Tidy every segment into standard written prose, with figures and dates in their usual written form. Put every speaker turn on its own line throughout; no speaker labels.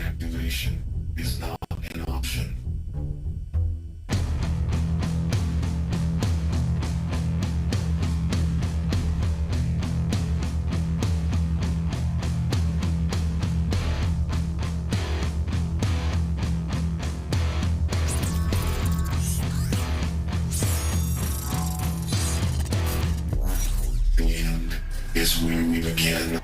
Deactivation is not an option. The end is where we begin.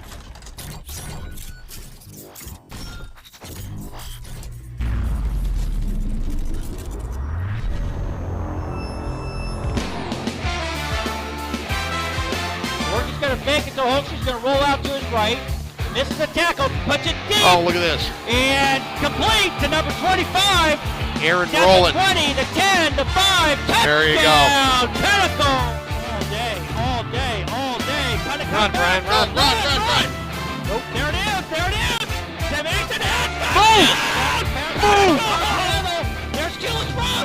Fake it to Hoax. He's going to roll out to his right. Misses a tackle, puts it deep.
Oh, look at this.
And complete to number 25.
Aaron
Down
rolling.
The 20, the 10, the 5. Touchdown.
There you go.
Pinnacle. All day, all day, all day.
Run, Brian, run.
Oh, there it is, there it is. 7, 8, and a half.
Boom.
There's Gillis Ross.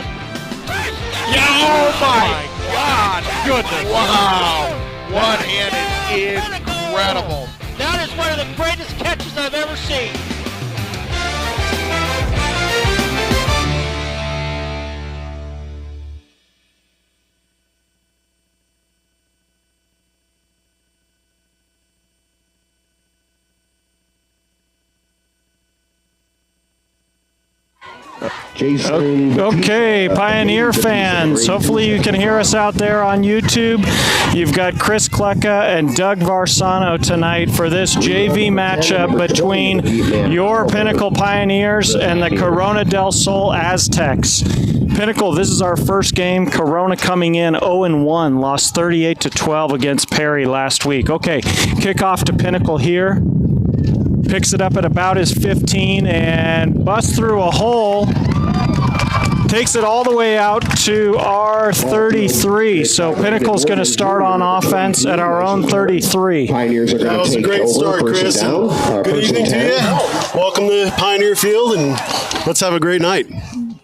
Yeah, oh my God. Goodness. Wow. One-handed, incredible.
That is one of the greatest catches I've ever seen.
Okay, Pioneer fans, hopefully you can hear us out there on YouTube. You've got Chris Klecka and Doug Varsano tonight for this JV matchup between your Pinnacle Pioneers and the Corona del Sol Aztecs. Pinnacle, this is our first game. Corona coming in 0-1, lost 38-12 against Perry last week. Okay, kickoff to Pinnacle here. Picks it up at about his 15 and busts through a hole. Takes it all the way out to our 33. So Pinnacle's going to start on offense at our own 33.
That was a great start, Chris. Good evening to you. Welcome to Pioneer Field, and let's have a great night.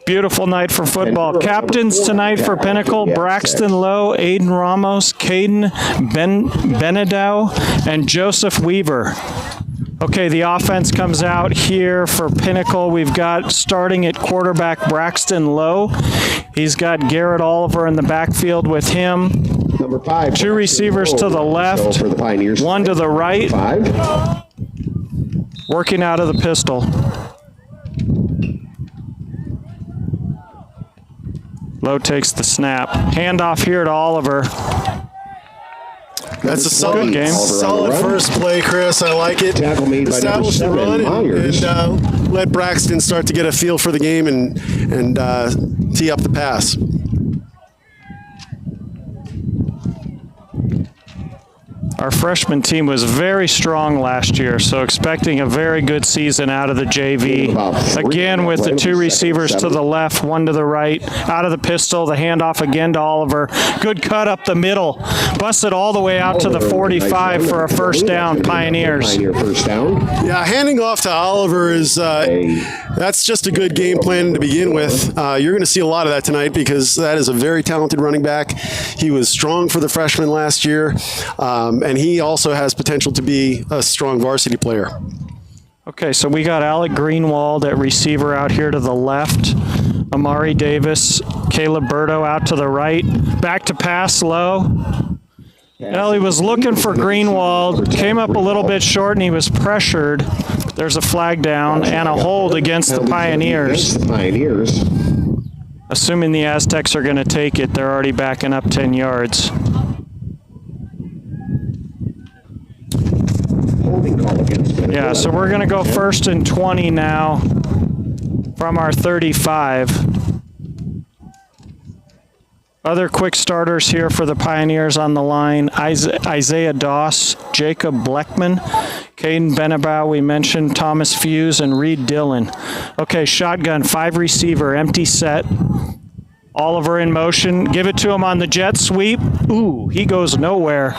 Beautiful night for football. Captains tonight for Pinnacle: Braxton Lowe, Aiden Ramos, Caden Benedow, and Joseph Weaver. Okay, the offense comes out here for Pinnacle. We've got starting at quarterback Braxton Lowe. He's got Garrett Oliver in the backfield with him.
Number 5.
2 receivers to the left, 1 to the right.
5.
Working out of the pistol. Lowe takes the snap. Handoff here to Oliver.
That's a solid
game.
Solid first play, Chris. I like it.
Tackle made by
Establish the
number 7,
run
Myers.
and let Braxton start to get a feel for the game and tee up the pass.
Our freshman team was very strong last year, so expecting a very good season out of the JV. Again, with the 2 receivers to the left, 1 to the right, out of the pistol, the handoff again to Oliver. Good cut up the middle. Busted all the way out to the 45 for a first down, Pioneers.
Pioneer first down.
Yeah, handing off to Oliver is that's just a good game plan to begin with. You're going to see a lot of that tonight because that is a very talented running back. He was strong for the freshman last year, and he also has potential to be a strong varsity player.
Okay, so we got Alec Greenwald at receiver out here to the left. Amari Davis, Caleb Berto out to the right. Back to pass low. Well, he was looking for Greenwald, came up a little bit short, and he was pressured. There's a flag down and a hold against the Pioneers. Assuming the Aztecs are going to take it, they're already backing up 10 yards. Yeah, so we're going to go 1st and 20 now from our 35. Other quick starters here for the Pioneers on the line: Isaiah Doss, Jacob Bleckman, Caden Benebaugh, we mentioned, Thomas Fuse, and Reed Dillon. Okay, shotgun, 5 receiver, empty set. Oliver in motion. Give it to him on the jet sweep. Ooh, he goes nowhere.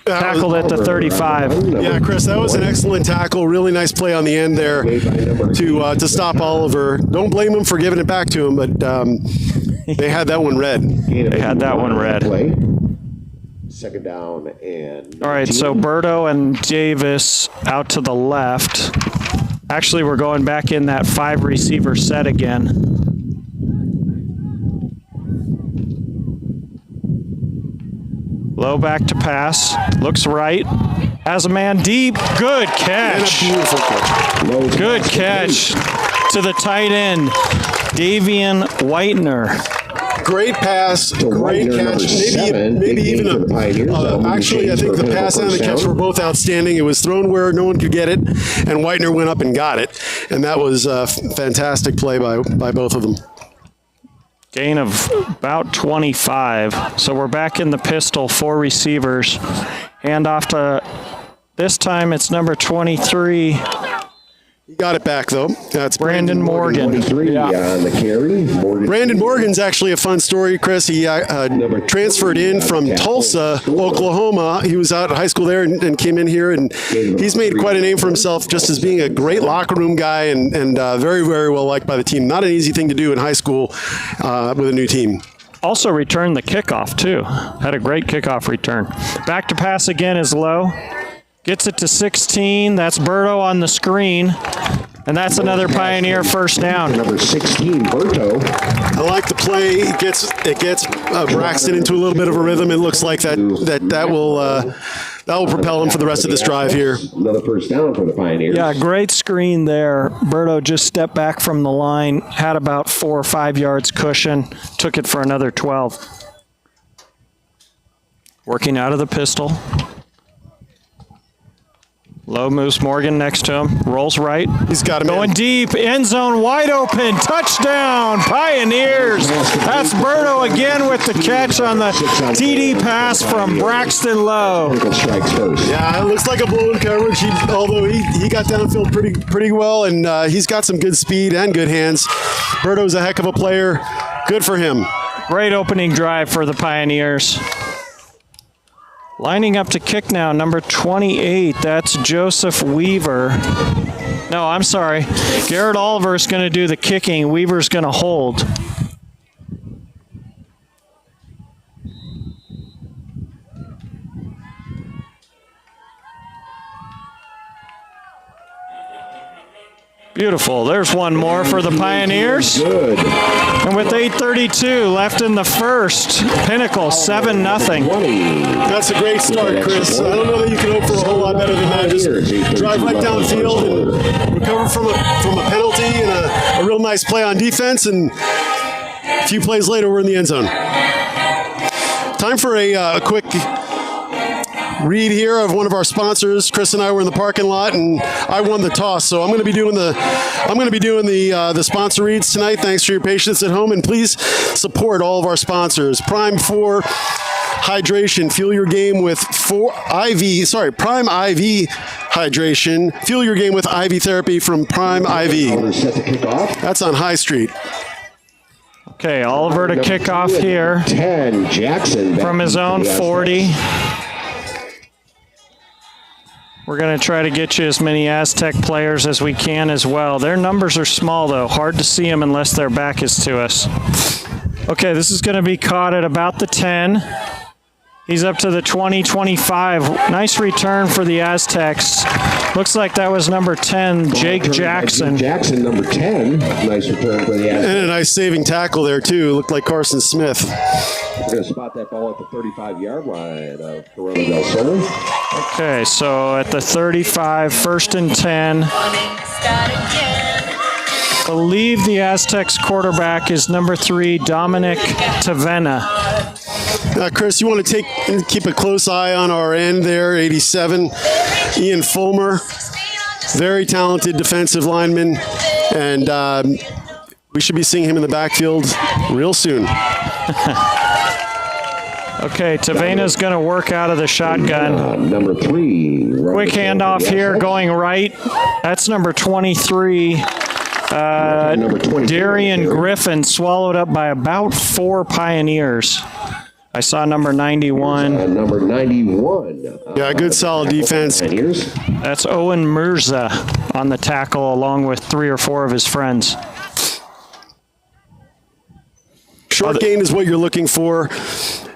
Tackled at the 35.
Yeah, Chris, that was an excellent tackle. Really nice play on the end there to stop Oliver. Don't blame him for giving it back to him, but they had that one read.
They had that one read.
Second down and 19.
All right, so Berto and Davis out to the left. Actually, we're going back in that 5 receiver set again. Low back to pass. Looks right. Has a man deep. Good catch.
Beautiful catch.
Good catch to the tight end, Davian Whitener.
Great pass, great
Whitener,
catch.
number 7,
Maybe
big
even
game for the Pioneers.
actually, I think the pass and the catch were both outstanding. It was thrown where no one could get it, and Whitener went up and got it, and that was a fantastic play by both of them.
Gain of about 25. So we're back in the pistol, 4 receivers. Hand off to, this time it's number 23.
He got it back, though. That's
Brandon Morgan.
23 on the carry.
Brandon Morgan's actually a fun story, Chris. He transferred in from Tulsa, Oklahoma. He was out of high school there and came in here, and he's made quite a name for himself just as being a great locker room guy and very, very well liked by the team. Not an easy thing to do in high school with a new team.
Also returned the kickoff, too. Had a great kickoff return. Back to pass again is Low. Gets it to 16. That's Berto on the screen. And that's another Pioneer first down.
Number 16, Berto.
I like the play. It gets Braxton into a little bit of a rhythm. It looks like that will propel him for the rest of this drive here.
Another first down for the Pioneers.
Yeah, great screen there. Berto just stepped back from the line, had about 4 or 5 yards cushion, took it for another 12. Working out of the pistol. Low moves Morgan next to him. Rolls right.
He's got him
going
in.
deep. End zone wide open. Touchdown, Pioneers. That's Berto again with the catch on the TD pass from Braxton Lowe.
Pinnacle strikes first.
Yeah, it looks like a blown coverage. Although he got downfield pretty well, and he's got some good speed and good hands. Berto's a heck of a player. Good for him.
Great opening drive for the Pioneers. Lining up to kick now, number 28. That's Joseph Weaver. No, I'm sorry. Garrett Oliver is going to do the kicking. Weaver's going to hold. Beautiful. There's one more for the Pioneers.
Good.
And with 8:32 left in the first, Pinnacle 7-0.
That's a great start, Chris. I don't know that you can hope for a whole lot better than that. Just drive right downfield and recover from a penalty and a real nice play on defense, and a few plays later, we're in the end zone. Time for a quick read here of one of our sponsors. Chris and I were in the parking lot, and I won the toss. So I'm going to be doing the sponsor reads tonight. Thanks for your patience at home, and please support all of our sponsors. Prime 4 Hydration. Fuel your game with Prime IV Hydration. Fuel your game with IV therapy from Prime IV.
Set to kick off.
That's on High Street.
Okay, Oliver to kick off here
10, Jackson.
from his own 40. We're going to try to get you as many Aztec players as we can as well. Their numbers are small, though. Hard to see them unless their back is to us. Okay, this is going to be caught at about the 10. He's up to the 20-25. Nice return for the Aztecs. Looks like that was number 10, Jake Jackson.
Jackson, number 10. Nice return for the Aztecs.
And a nice saving tackle there, too. Looked like Carson Smith.
We're going to spot that ball at the 35-yard line of Corona del Sol.
Okay, so at the 35, 1st and 10. I believe the Aztecs quarterback is number 3, Dominic Tavena.
Chris, you want to keep a close eye on our end there, 87, Ian Fulmer. Very talented defensive lineman, and we should be seeing him in the backfield real soon.
Okay, Tavena's going to work out of the shotgun.
Number 3.
Quick handoff here, going right. That's number 23. Darian Griffin swallowed up by about 4 Pioneers. I saw number 91.
Number 91.
Yeah, good solid defense.
Pioneers.
That's Owen Mirza on the tackle along with 3 or 4 of his friends.
Short gain is what you're looking for,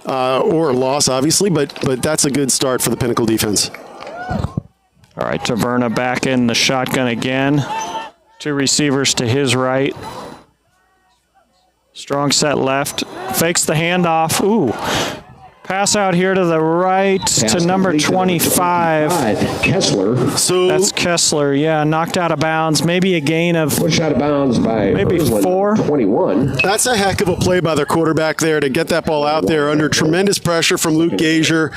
or a loss, obviously, but that's a good start for the Pinnacle defense.
All right, Taverna back in the shotgun again. Two receivers to his right. Strong set left. Fakes the handoff. Ooh. Pass out here to the right to number 25.
Kessler.
So
That's Kessler. Yeah, knocked out of bounds. Maybe a gain of
Push out of bounds by
maybe
Erlin,
4.
21.
that's a heck of a play by their quarterback there to get that ball out there under tremendous pressure from Luke Gazier.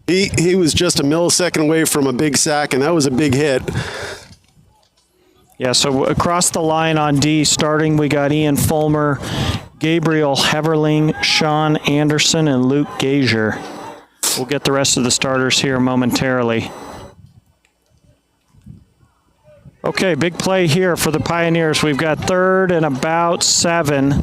He was just a millisecond away from a big sack, and that was a big hit.
Yeah, so across the line on D, starting, we got Ian Fulmer, Gabriel Heverling, Sean Anderson, and Luke Gazier. We'll get the rest of the starters here momentarily. Okay, big play here for the Pioneers. We've got 3rd and about 7.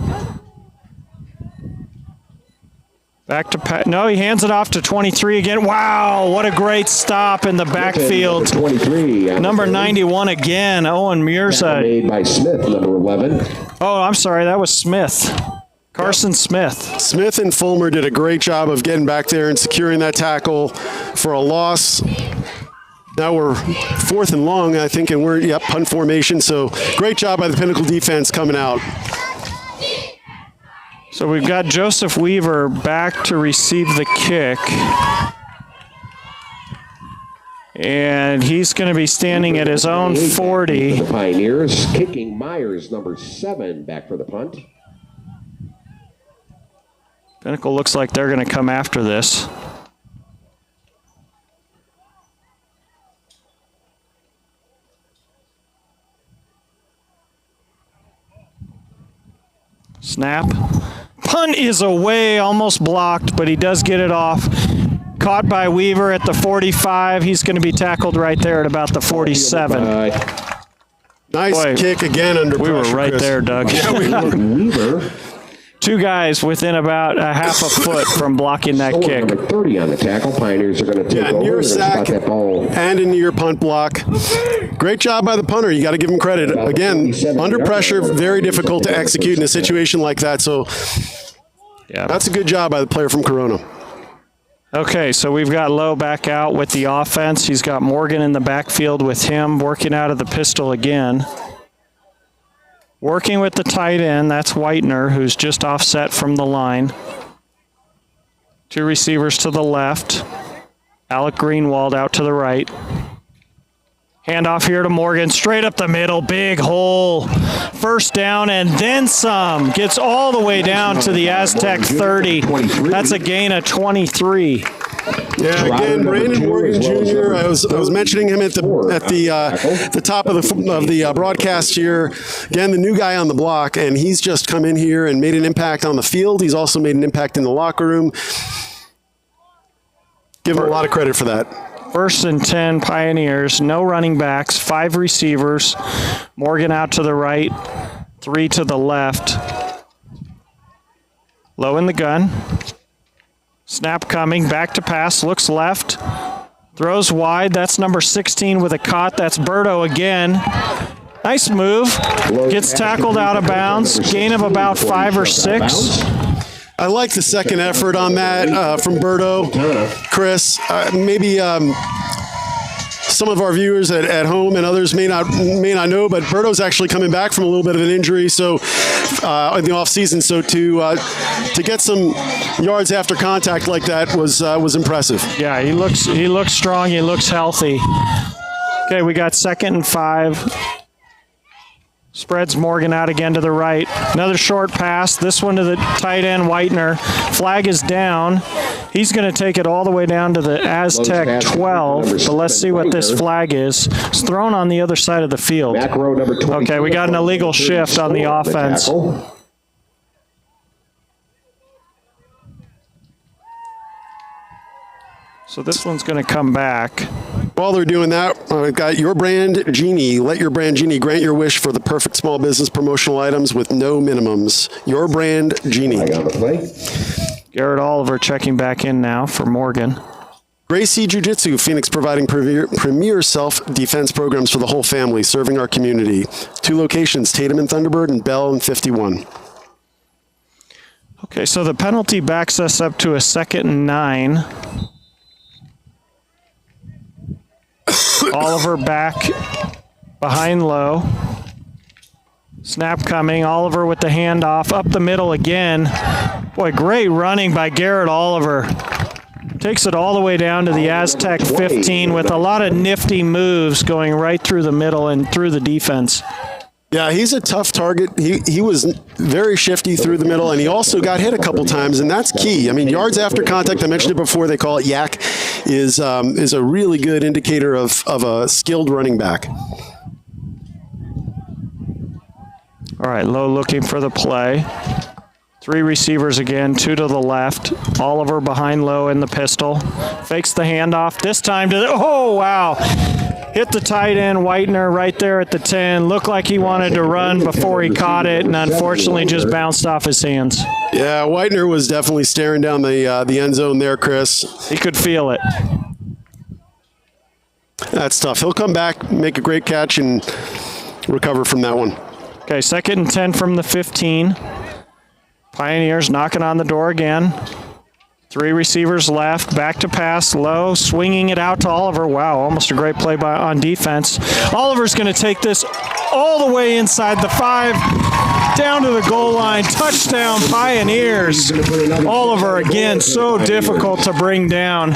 Back to no, he hands it off to 23 again. Wow, what a great stop in the backfield.
23.
Number 91 again, Owen Mirza.
Made by Smith, number 11.
Oh, I'm sorry, that was Smith. Carson Smith.
Smith and Fulmer did a great job of getting back there and securing that tackle for a loss. Now we're 4th and long, I think, and we're, punt formation. So great job by the Pinnacle defense coming out.
So we've got Joseph Weaver back to receive the kick. And he's going to be standing at his own 40.
The Pioneers kicking Myers, number 7, back for the punt.
Pinnacle looks like they're going to come after this. Snap. Punt is away, almost blocked, but he does get it off. Caught by Weaver at the 45. He's going to be tackled right there at about the 47.
Nice
Boy,
kick again under pressure.
We were right
Chris.
there, Doug.
Weaver.
Two guys within about a half a foot from blocking that kick.
Number 30 on the tackle. Pioneers are going to take over.
Near
They're
sack
gonna spot that ball.
and a near punt block. Great job by the punter. You got to give him credit. Again, under pressure, very difficult to execute in a situation like that. So
Yeah.
that's a good job by the player from Corona.
Okay, so we've got Lowe back out with the offense. He's got Morgan in the backfield with him, working out of the pistol again. Working with the tight end, that's Whitener, who's just offset from the line. Two receivers to the left. Alec Greenwald out to the right. Handoff here to Morgan, straight up the middle, big hole. First down and then some. Gets all the way down to the Aztec 30. That's a gain of 23.
Yeah, again, Brandon Morgan Jr. I was mentioning him at the top of the broadcast here. Again, the new guy on the block, and he's just come in here and made an impact on the field. He's also made an impact in the locker room. Give him a lot of credit for that.
1st and 10 Pioneers, no running backs, 5 receivers. Morgan out to the right, 3 to the left. Low in the gun. Snap coming, back to pass, looks left. Throws wide, that's number 16 with a caught, that's Berto again. Nice move, gets tackled out of bounds, gain of about 5 or 6.
I like the second effort on that from Berto. Chris, maybe some of our viewers at home and others may not know, but Berto's actually coming back from a little bit of an injury, so in the offseason. So to get some yards after contact like that was impressive.
Yeah, he looks strong, he looks healthy. Okay, we got 2nd and 5. Spreads Morgan out again to the right. Another short pass. This one to the tight end, Whitener. Flag is down. He's going to take it all the way down to the Aztec 12. But let's see what this flag is. It's thrown on the other side of the field. Okay, we got an illegal shift on the offense. So this one's going to come back.
While they're doing that, we've got Your Brand Genie. Let Your Brand Genie grant your wish for the perfect small business promotional items with no minimums. Your Brand Genie.
Garrett Oliver checking back in now for Morgan.
Gracie Jiu-Jitsu, Phoenix providing premier self-defense programs for the whole family, serving our community. 2 locations, Tatum and Thunderbird and Bell and 51.
Okay, so the penalty backs us up to a 2nd and 9. Oliver back behind low. Snap coming. Oliver with the handoff up the middle again. Boy, great running by Garrett Oliver. Takes it all the way down to the Aztec 15 with a lot of nifty moves going right through the middle and through the defense.
Yeah, he's a tough target. He was very shifty through the middle, and he also got hit a couple times, and that's key. I mean, yards after contact, I mentioned it before, they call it YAC, is a really good indicator of a skilled running back.
All right, Low looking for the play. 3 receivers again, 2 to the left. Oliver behind Low in the pistol. Fakes the handoff. This time to the, oh, wow. Hit the tight end, Whitener, right there at the 10. Looked like he wanted to run before he caught it, and unfortunately just bounced off his hands.
Yeah, Whitener was definitely staring down the end zone there, Chris.
He could feel it.
That's tough. He'll come back, make a great catch, and recover from that one.
Okay, 2nd and 10 from the 15. Pioneers knocking on the door again. 3 receivers left, back to pass, Low, swinging it out to Oliver. Wow, almost a great play on defense. Oliver's going to take this all the way inside the 5, down to the goal line. Touchdown, Pioneers. Oliver, again, so difficult to bring down.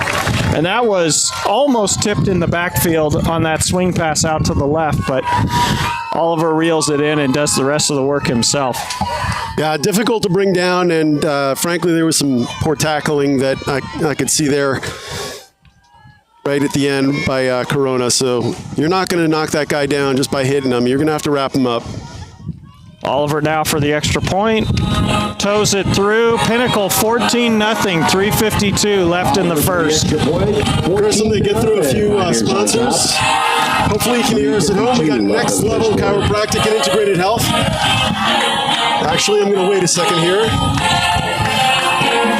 And that was almost tipped in the backfield on that swing pass out to the left, but Oliver reels it in and does the rest of the work himself.
Yeah, difficult to bring down, and frankly, there was some poor tackling that I could see there right at the end by Corona. So you're not going to knock that guy down just by hitting him. You're going to have to wrap him up.
Oliver now for the extra point. Toes it through. Pinnacle 14-0, 3:52 left in the first.
Chris, I'm going to get through a few sponsors. Hopefully you can hear us at home. We got Next Level Chiropractic and Integrated Health. Actually, I'm going to wait a second here.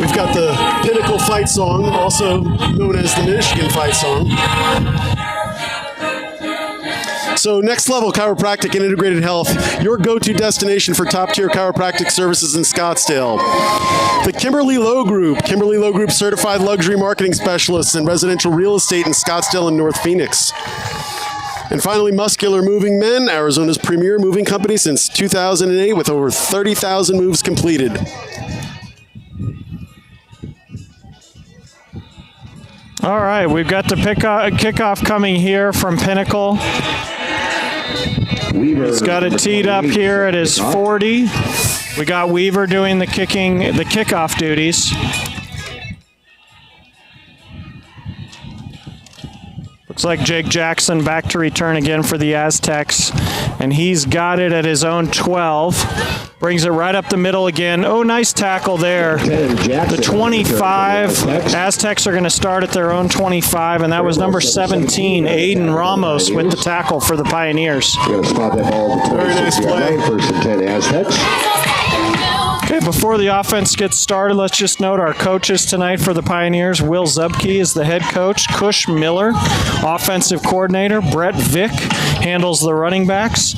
We've got the Pinnacle Fight Song, also known as the Michigan Fight Song. So Next Level Chiropractic and Integrated Health, your go-to destination for top-tier chiropractic services in Scottsdale. The Kimberly Lowe Group certified luxury marketing specialists in residential real estate in Scottsdale and North Phoenix. And finally, Muscular Moving Men, Arizona's premier moving company since 2008 with over 30,000 moves completed.
All right, we've got the kickoff coming here from Pinnacle. He's got it teed up here at his 40. We got Weaver doing the kickoff duties. Looks like Jake Jackson back to return again for the Aztecs, and he's got it at his own 12. Brings it right up the middle again. Oh, nice tackle there. The 25. Aztecs are going to start at their own 25, and that was number 17, Aiden Ramos, with the tackle for the Pioneers.
Very nice play.
First and 10 Aztecs.
Okay, before the offense gets started, let's just note our coaches tonight for the Pioneers. Will Zubke is the head coach. Cush Miller, offensive coordinator. Brett Vick handles the running backs.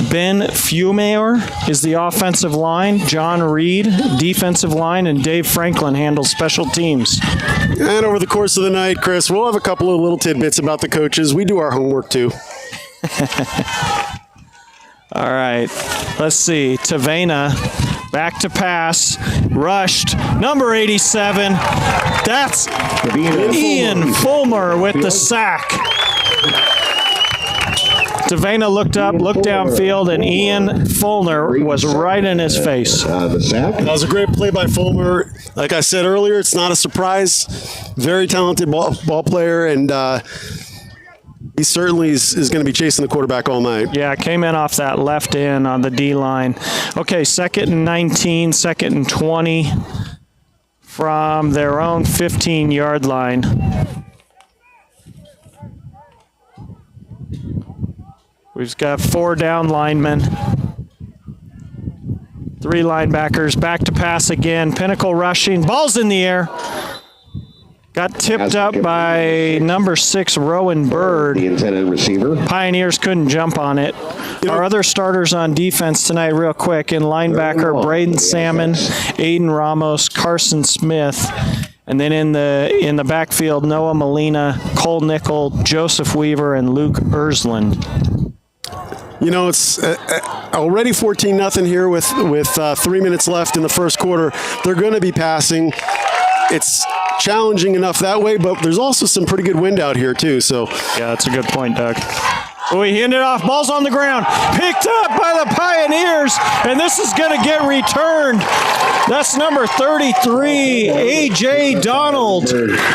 Ben Fumayer is the offensive line. John Reed, defensive line. And Dave Franklin handles special teams.
And over the course of the night, Chris, we'll have a couple of little tidbits about the coaches. We do our homework, too.
All right, let's see. Tavena, back to pass, rushed, number 87. That's Ian Fulmer with the sack. Tavena looked up, looked downfield, and Ian Fulmer was right in his face.
That was a great play by Fulmer. Like I said earlier, it's not a surprise. Very talented ball player, and he certainly is going to be chasing the quarterback all night.
Yeah, came in off that left end on the D-line. Okay, 2nd and 19, 2nd and 20 from their own 15-yard line. We've got 4 down linemen. 3 linebackers. Back to pass again. Pinnacle rushing. Ball's in the air. Got tipped up by number 6, Rowan Bird.
The intended receiver.
Pioneers couldn't jump on it. Our other starters on defense tonight, real quick, in linebacker, Braden Salmon, Aiden Ramos, Carson Smith. And then in the backfield, Noah Molina, Cole Nickel, Joseph Weaver, and Luke Ersland.
You know, it's already 14-0 here with 3 minutes left in the first quarter. They're going to be passing. It's challenging enough that way, but there's also some pretty good wind out here too. So
yeah, that's a good point, Doug. Oh, he handed off. Ball's on the ground. Picked up by the Pioneers, and this is going to get returned. That's number 33, A.J. Donald.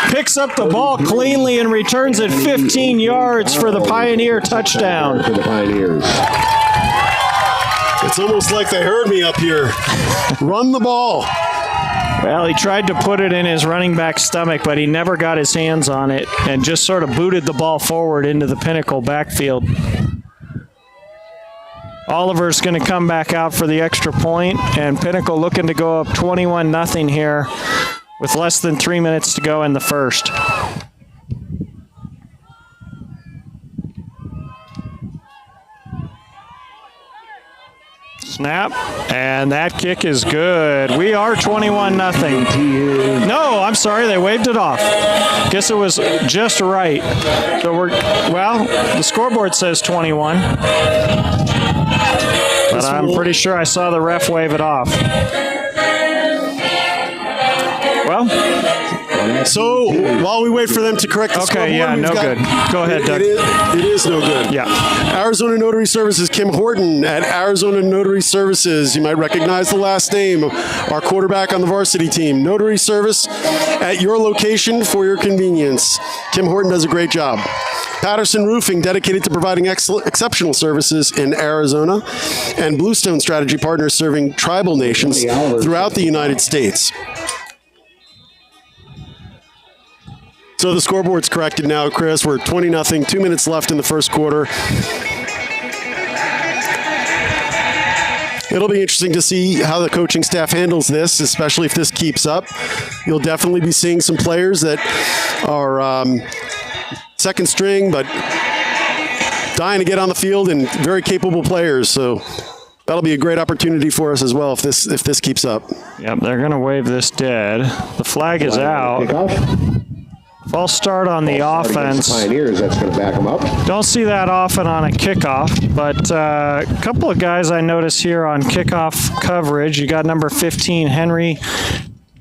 Picks up the ball cleanly and returns it 15 yards for the Pioneer touchdown.
For the Pioneers.
it's almost like they heard me up here. Run the ball.
Well, he tried to put it in his running back's stomach, but he never got his hands on it and just sort of booted the ball forward into the Pinnacle backfield. Oliver's going to come back out for the extra point, and Pinnacle looking to go up 21-0 here with less than 3 minutes to go in the first. Snap, and that kick is good. We are 21-0. No, I'm sorry, they waved it off. Guess it was just right. So the scoreboard says 21. But I'm pretty sure I saw the ref wave it off. Well,
so while we wait for them to correct the scoreboard,
good. Go ahead, Doug.
It is no good.
Yeah.
Arizona Notary Services, Kim Horton at Arizona Notary Services. You might recognize the last name, our quarterback on the varsity team. Notary service at your location for your convenience. Kim Horton does a great job. Patterson Roofing, dedicated to providing exceptional services in Arizona, and Bluestone Strategy Partners, serving tribal nations throughout the United States. So the scoreboard's corrected now, Chris. We're 20-0, 2 minutes left in the first quarter. It'll be interesting to see how the coaching staff handles this, especially if this keeps up. You'll definitely be seeing some players that are second string, but dying to get on the field and very capable players. So that'll be a great opportunity for us as well if this keeps up.
Yep, they're going to wave this dead. The flag is out. False start on the offense.
Pioneers, that's going to back them up.
Don't see that often on a kickoff, but a couple of guys I notice here on kickoff coverage. You got number 15, Henry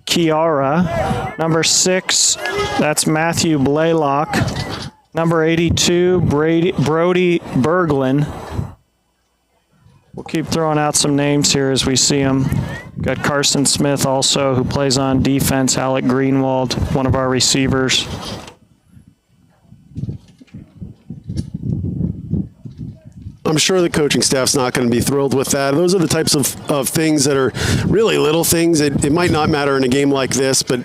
Chiara. Number 6, that's Matthew Blaylock. Number 82, Brody Berglund. We'll keep throwing out some names here as we see them. Got Carson Smith also, who plays on defense. Alec Greenwald, one of our receivers.
I'm sure the coaching staff's not going to be thrilled with that. Those are the types of things that are really little things. It might not matter in a game like this, but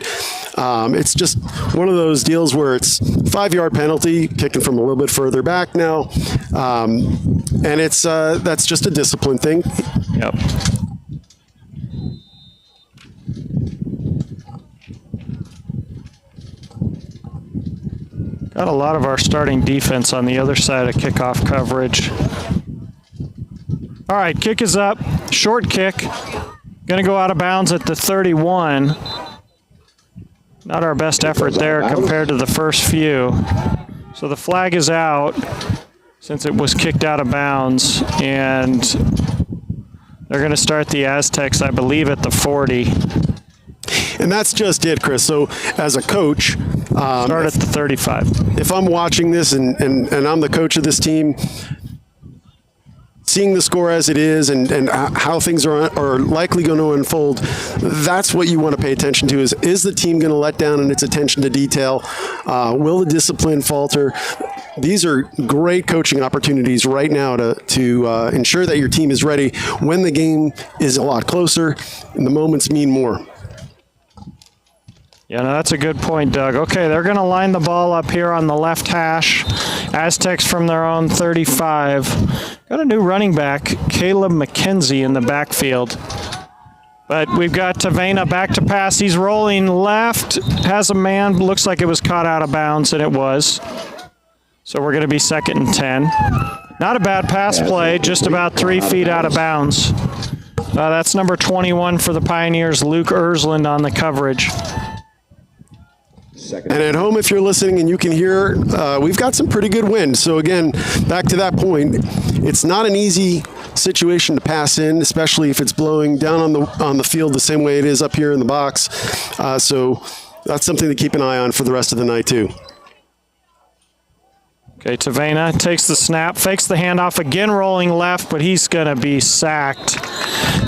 it's just one of those deals where it's 5-yard penalty, kicking from a little bit further back now, and it's that's just a discipline thing.
Yep. Got a lot of our starting defense on the other side of kickoff coverage. All right, kick is up. Short kick. Going to go out of bounds at the 31. Not our best effort there compared to the first few. So the flag is out since it was kicked out of bounds. And they're going to start the Aztecs, I believe, at the 40.
And that's just it, Chris. So as a coach,
start at the 35.
If I'm watching this and I'm the coach of this team, seeing the score as it is and how things are likely going to unfold, that's what you want to pay attention to. Is the team going to let down in its attention to detail? Will the discipline falter? These are great coaching opportunities right now to ensure that your team is ready when the game is a lot closer and the moments mean more.
Yeah, no, that's a good point, Doug. Okay, they're going to line the ball up here on the left hash. Aztecs from their own 35. Got a new running back, Caleb McKenzie, in the backfield. But we've got Tavena back to pass. He's rolling left, has a man, looks like it was caught out of bounds, and it was. So we're going to be 2nd and 10. Not a bad pass play, just about 3 feet out of bounds. That's number 21 for the Pioneers, Luke Ersland, on the coverage.
Second.
And at home, if you're listening and you can hear, we've got some pretty good wind. So again, back to that point, it's not an easy situation to pass in, especially if it's blowing down on the field the same way it is up here in the box. So that's something to keep an eye on for the rest of the night too.
Okay, Tavena takes the snap, fakes the handoff, again rolling left, but he's going to be sacked.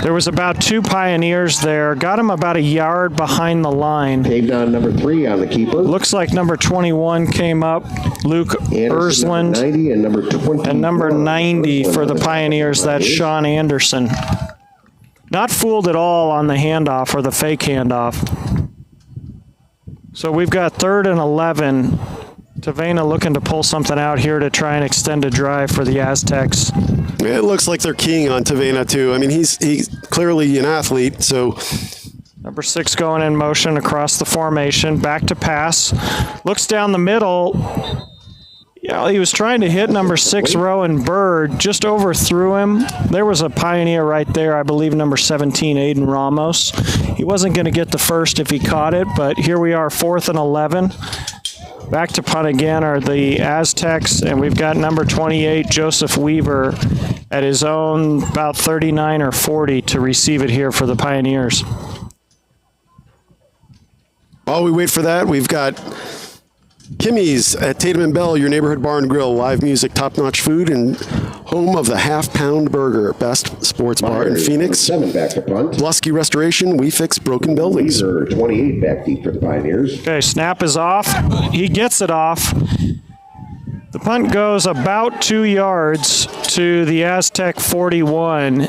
There was about 2 Pioneers there. Got him about a yard behind the line.
Came down number 3 on the keeper.
Looks like number 21 came up, Luke Ersland.
90 and number 20.
And number 90 for the Pioneers, that's Sean Anderson. Not fooled at all on the handoff or the fake handoff. So we've got 3rd and 11. Tavena looking to pull something out here to try and extend a drive for the Aztecs.
It looks like they're keying on Tavena too. I mean, he's clearly an athlete, so.
Number 6 going in motion across the formation, back to pass. Looks down the middle. Yeah, he was trying to hit number 6, Rowan Bird, just overthrew him. There was a Pioneer right there, I believe number 17, Aiden Ramos. He wasn't going to get the first if he caught it, but here we are, 4th and 11. Back to punt again are the Aztecs, and we've got number 28, Joseph Weaver, at his own about 39 or 40 to receive it here for the Pioneers.
While we wait for that, we've got Kimmy's at Tatum and Bell, your neighborhood bar and grill, live music, top-notch food, and home of the half-pound burger, best sports bar in Phoenix.
7 back to punt.
Lusky Restoration, we fix broken buildings.
28 back deep for the Pioneers.
Okay, snap is off. He gets it off. The punt goes about 2 yards to the Aztec 41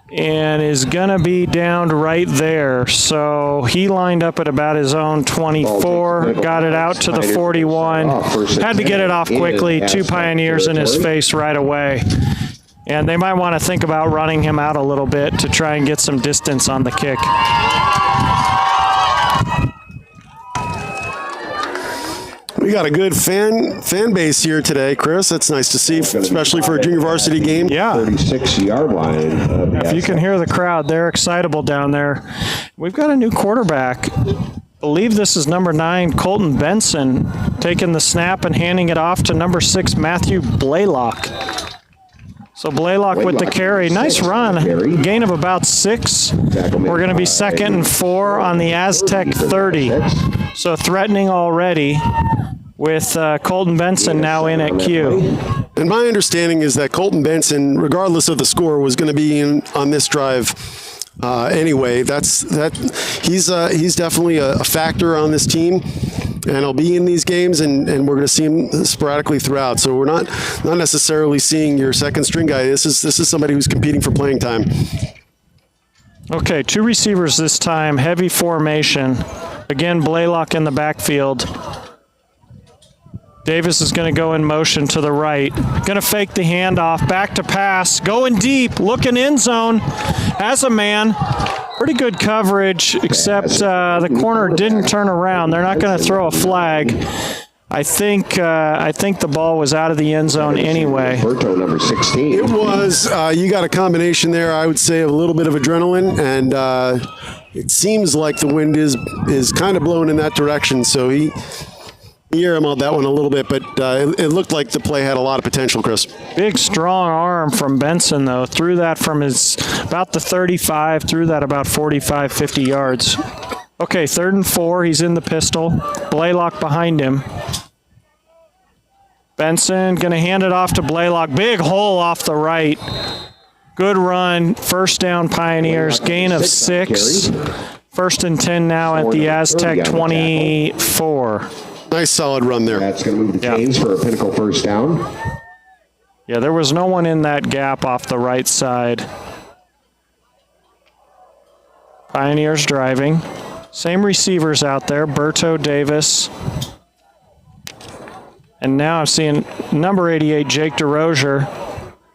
and is going to be downed right there. So he lined up at about his own 24, got it out to the 41, had to get it off quickly, 2 Pioneers in his face right away. And they might want to think about running him out a little bit to try and get some distance on the kick.
We got a good fan base here today, Chris. That's nice to see, especially for a junior varsity game.
Yeah.
36-yard line.
If you can hear the crowd, they're excitable down there. We've got a new quarterback. I believe this is number 9, Colton Benson, taking the snap and handing it off to number 6, Matthew Blaylock. So Blaylock with the carry. Nice run. Gain of about 6. We're going to be 2nd and 4 on the Aztec 30. So threatening already with Colton Benson now in at Q.
And my understanding is that Colton Benson, regardless of the score, was going to be in on this drive anyway. He's definitely a factor on this team, and he'll be in these games, and we're going to see him sporadically throughout. So we're not necessarily seeing your second string guy. This is somebody who's competing for playing time.
Okay, 2 receivers this time, heavy formation. Again, Blaylock in the backfield. Davis is going to go in motion to the right. Going to fake the handoff, back to pass, going deep, looking end zone, has a man. Pretty good coverage, except the corner didn't turn around. They're not going to throw a flag. I think the ball was out of the end zone anyway.
Number 16.
It was. You got a combination there, I would say, of a little bit of adrenaline, and it seems like the wind is kind of blowing in that direction. So he earmarked that one a little bit, but it looked like the play had a lot of potential, Chris.
Big, strong arm from Benson, though. Threw that from about the 35, threw that about 45, 50 yards. Okay, 3rd and 4. He's in the pistol. Blaylock behind him. Benson going to hand it off to Blaylock. Big hole off the right. Good run. First down, Pioneers. Gain of 6. 1st and 10 now at the Aztec 24.
Nice solid run there.
That's going to move the chains for a Pinnacle first down.
Yeah, there was no one in that gap off the right side. Pioneers driving. Same receivers out there, Berto, Davis. And now I'm seeing number 88, Jake DeRozier.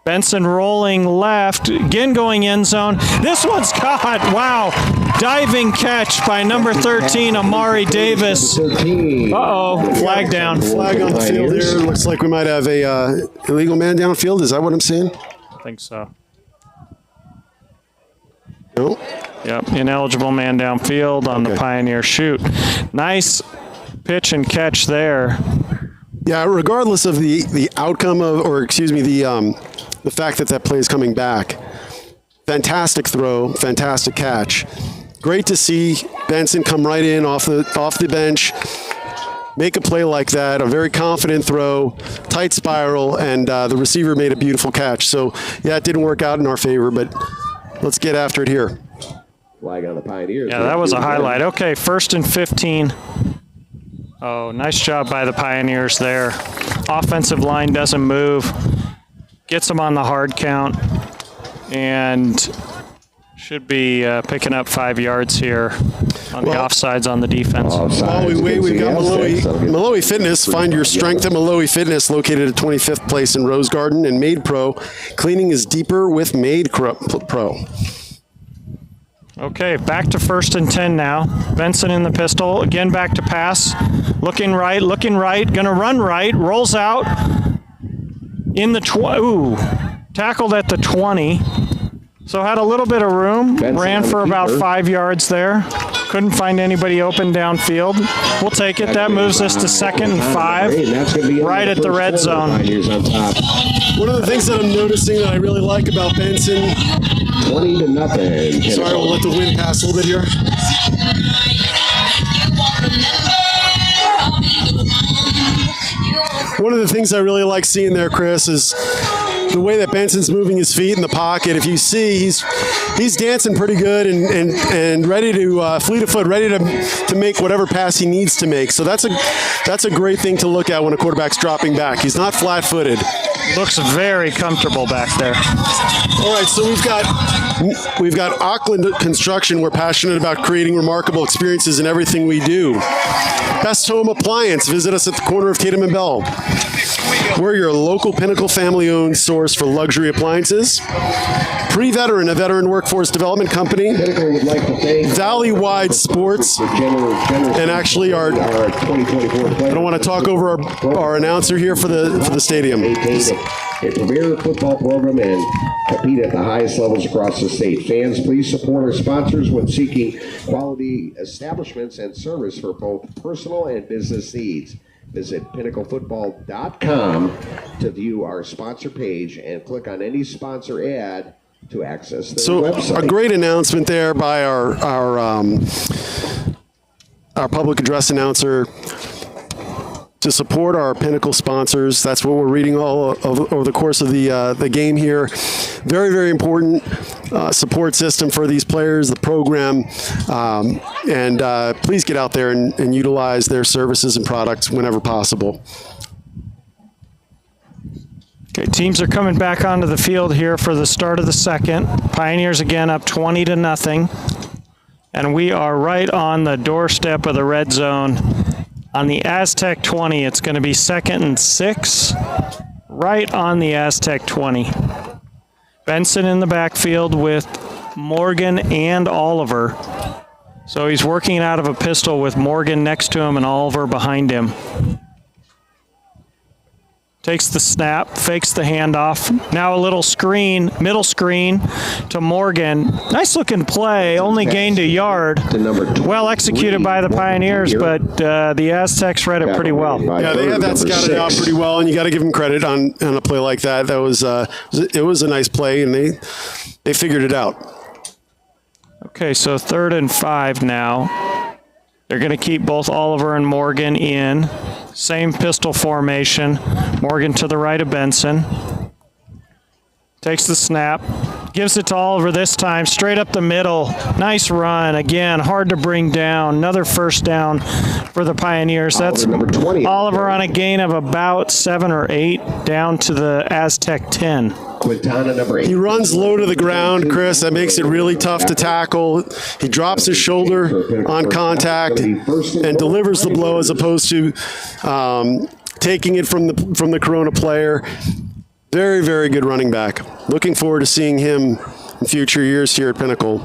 Benson rolling left, again going end zone. This one's caught, wow. Diving catch by number 13, Amari Davis. Uh-oh, flag down.
Flag on the field here. Looks like we might have a illegal man downfield. Is that what I'm seeing?
I think so.
No.
Yep, ineligible man downfield on the Pioneer shoot. Nice Good pitch and catch there.
Yeah, regardless of the outcome of, or excuse me, the fact that play is coming back. Fantastic throw, fantastic catch. Great to see Benson come right in off the bench, make a play like that, a very confident throw, tight spiral, and the receiver made a beautiful catch. So, yeah, it didn't work out in our favor, but let's get after it here.
Flag on the Pioneers.
Yeah, that was a highlight. Okay, 1st and 15. Oh, nice job by the Pioneers there. Offensive line doesn't move. Gets them on the hard count. And should be picking up 5 yards here on the offsides on the defense.
While we wait, we've got Malloy Fitness. Find your strength at Malloy Fitness, located at 25th Place in Rose Garden. And Made Pro. Cleaning is deeper with Made Pro.
Okay, back to 1st and 10 now. Benson in the pistol. Again, back to pass. Looking right. Going to run right. Rolls out. In the tackled at the 20. So had a little bit of room. Ran for about 5 yards there. Couldn't find anybody open downfield. We'll take it. That moves us to 2nd and 5. Right at the red zone.
One of the things that I'm noticing that I really like about Benson.
20-0.
Sorry, we'll let the wind pass a little bit here. One of the things I really like seeing there, Chris, is the way that Benson's moving his feet in the pocket. If you see, he's dancing pretty good and ready to fleet of foot, ready to make whatever pass he needs to make. So that's a great thing to look at when a quarterback's dropping back. He's not flat-footed.
Looks very comfortable back there.
All right, so we've got Auckland Construction. We're passionate about creating remarkable experiences in everything we do. Best Home Appliance. Visit us at the corner of Tatum and Bell. We're your local Pinnacle family-owned source for luxury appliances. Pre-Veteran, a veteran workforce development company. Valley-wide Sports. And actually I don't want to talk over our announcer here for the stadium.
A premier football program and compete at the highest levels across the state. Fans, please support our sponsors when seeking quality establishments and service for both personal and business needs. Visit pinnaclefootball.com to view our sponsor page and click on any sponsor ad to access the website.
A great announcement there by our public address announcer to support our Pinnacle sponsors. That's what we're reading all over the course of the game here. Very, very important support system for these players, the program, and please get out there and utilize their services and products whenever possible.
Okay, teams are coming back onto the field here for the start of the second. Pioneers again up 20-0, and we are right on the doorstep of the red zone. On the Aztec 20, it's going to be 2nd and 6, right on the Aztec 20. Benson in the backfield with Morgan and Oliver. So he's working out of a pistol with Morgan next to him and Oliver behind him. Takes the snap, fakes the handoff. Now a little screen, middle screen to Morgan. Nice looking play, only gained a yard. Well executed by the Pioneers, but the Aztecs read it pretty well.
Yeah, they had that scouted out pretty well, and you got to give them credit on a play like that. That was it was a nice play, and they figured it out.
Okay, so 3rd and 5 now. They're going to keep both Oliver and Morgan in. Same pistol formation. Morgan to the right of Benson. Takes the snap. Gives it to Oliver this time. Straight up the middle. Nice run. Again, hard to bring down. Another first down for the Pioneers. That's Oliver on a gain of about 7 or 8 down to the Aztec 10.
Quintana, number 8.
He runs low to the ground, Chris. That makes it really tough to tackle. He drops his shoulder on contact and delivers the blow as opposed to taking it from the Corona player. Very, very good running back. Looking forward to seeing him in future years here at Pinnacle.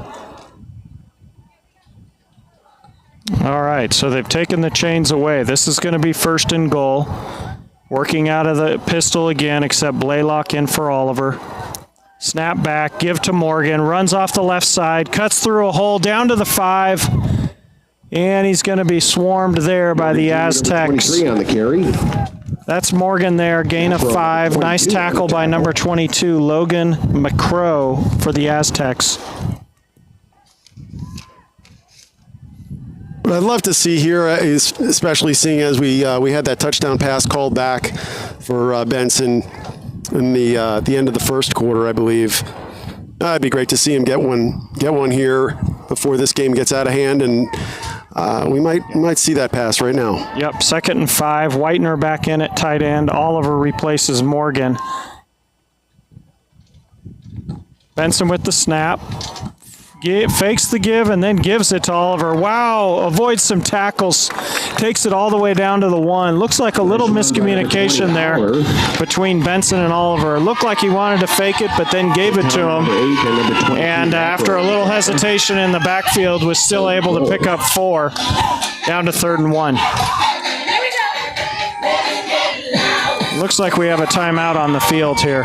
All right, so they've taken the chains away. This is going to be 1st and goal. Working out of the pistol again, except Blaylock in for Oliver. Snap back, give to Morgan, runs off the left side, cuts through a hole, down to the 5. And he's going to be swarmed there by the Aztecs.
23 on the carry.
That's Morgan there, gain of 5. Nice tackle by number 22, Logan McCrow for the Aztecs.
What I'd love to see here is, especially seeing as we had that touchdown pass called back for Benson in the end of the first quarter, I believe. It'd be great to see him get one here before this game gets out of hand, and we might see that pass right now.
Yep, 2nd and 5. Whitener back in at tight end. Oliver replaces Morgan. Benson with the snap. Fakes the give and then gives it to Oliver. Wow, avoids some tackles. Takes it all the way down to the 1. Looks like a little miscommunication there between Benson and Oliver. Looked like he wanted to fake it, but then gave it to him. And after a little hesitation in the backfield, was still able to pick up 4 down to 3rd and 1. Looks like we have a timeout on the field here.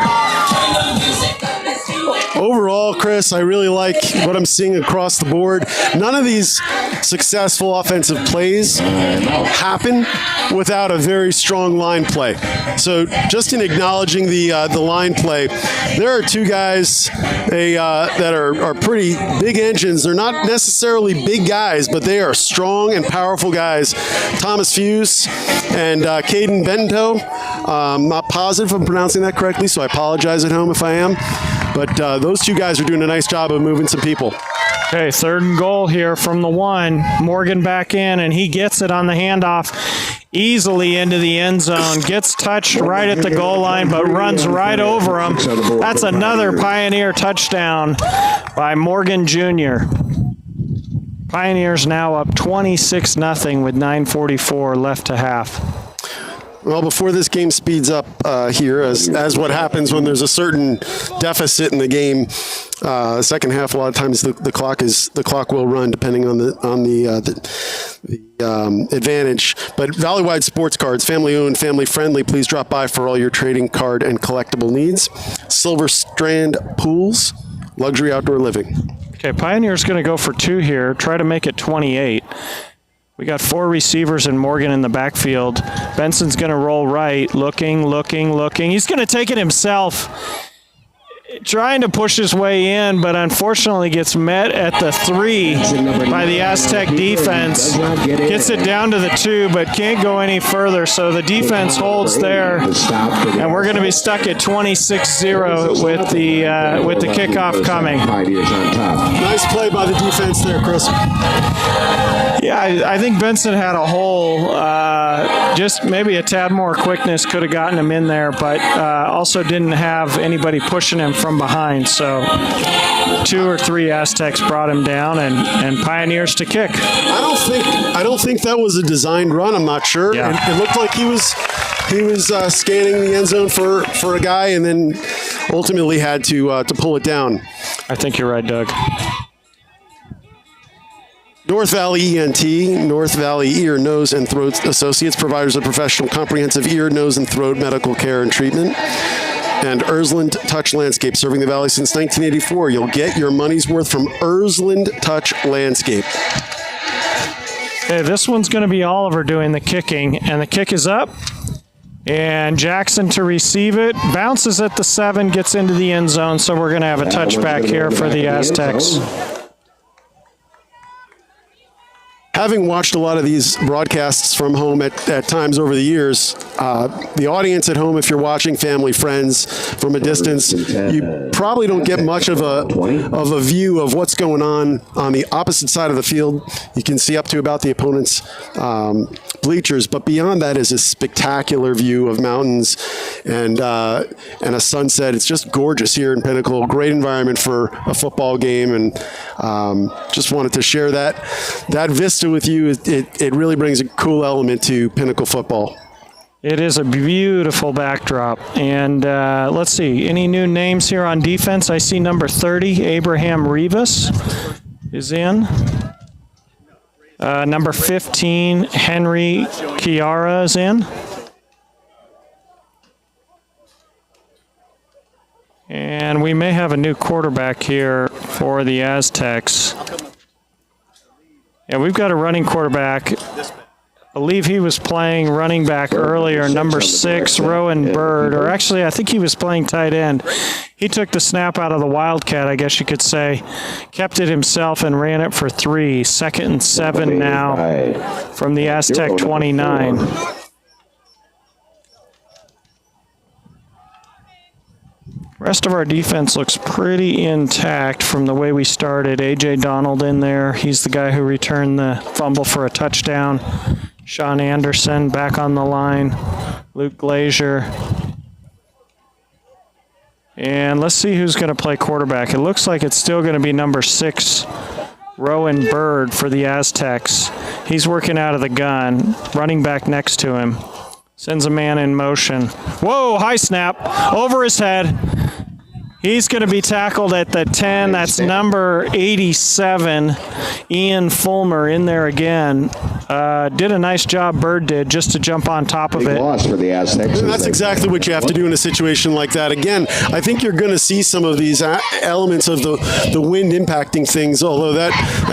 Overall, Chris, I really like what I'm seeing across the board. None of these successful offensive plays happen without a very strong line play. So just in acknowledging the line play, there are 2 guys that are pretty big engines. They're not necessarily big guys, but they are strong and powerful guys. Thomas Fuse and Caden Bento. I'm not positive if I'm pronouncing that correctly, so I apologize at home if I am. But those 2 guys are doing a nice job of moving some people.
Okay, 3rd and goal here from the 1. Morgan back in, and he gets it on the handoff easily into the end zone. Gets touched right at the goal line, but runs right over him. That's another Pioneer touchdown by Morgan Jr. Pioneers now up 26-0 with 9:44 left to half.
Well, before this game speeds up here, as what happens when there's a certain deficit in the game, second half, a lot of times the clock will run depending on the advantage. But Valleywide Sports Cards, family owned, family friendly. Please drop by for all your trading card and collectible needs. Silver Strand Pools, luxury outdoor living.
Okay, Pioneer's going to go for 2 here. Try to make it 28. We got 4 receivers and Morgan in the backfield. Benson's going to roll right, looking. He's going to take it himself, trying to push his way in, but unfortunately gets met at the 3 by the Aztec defense. Gets it down to the 2, but can't go any further, so the defense holds there, and we're going to be stuck at 26-0 with the kickoff coming.
Nice play by the defense there, Chris.
Yeah, I think Benson had a hole. Just maybe a tad more quickness could have gotten him in there, but also didn't have anybody pushing him from behind. So 2 or 3 Aztecs brought him down, and Pioneers to kick.
I don't think that was a designed run. I'm not sure.
Yeah.
It looked like he was scanning the end zone for a guy, and then ultimately had to pull it down.
I think you're right, Doug.
North Valley ENT, North Valley Ear, Nose, and Throat Associates, providers of professional comprehensive ear, nose, and throat medical care and treatment. And Ersland Touch Landscape, serving the Valley since 1984. You'll get your money's worth from Ersland Touch Landscape.
Okay, this one's going to be Oliver doing the kicking, and the kick is up. And Jackson to receive it, bounces at the 7, gets into the end zone, so we're going to have a touchback here for the Aztecs.
Having watched a lot of these broadcasts from home at times over the years, the audience at home, if you're watching, family, friends from a distance, you probably don't get much of a view of what's going on the opposite side of the field. You can see up to about the opponent's bleachers, but beyond that is a spectacular view of mountains and a sunset. It's just gorgeous here in Pinnacle. Great environment for a football game, and just wanted to share that vista with you. It really brings a cool element to Pinnacle football.
It is a beautiful backdrop. And let's see, any new names here on defense? I see number 30, Abraham Rivas, is in. Number 15, Henry Chiara is in. And we may have a new quarterback here for the Aztecs. Yeah, we've got a running quarterback. I believe he was playing running back earlier, number 6, Rowan Bird, or actually I think he was playing tight end. He took the snap out of the Wildcat, I guess you could say, kept it himself and ran it for 3. 2nd and 7 now from the Aztec 29. Rest of our defense looks pretty intact from the way we started. A.J. Donald in there. He's the guy who returned the fumble for a touchdown. Sean Anderson back on the line. Luke Glazier. And let's see who's going to play quarterback. It looks like it's still going to be number 6, Rowan Bird for the Aztecs. He's working out of the gun. Running back next to him. Sends a man in motion. Whoa, high snap. Over his head. He's going to be tackled at the 10. That's number 87, Ian Fulmer, in there again. Did a nice job, Bird did, just to jump on top of it.
Loss for the Aztecs.
That's exactly what you have to do in a situation like that. Again, I think you're going to see some of these elements of the wind impacting things, although that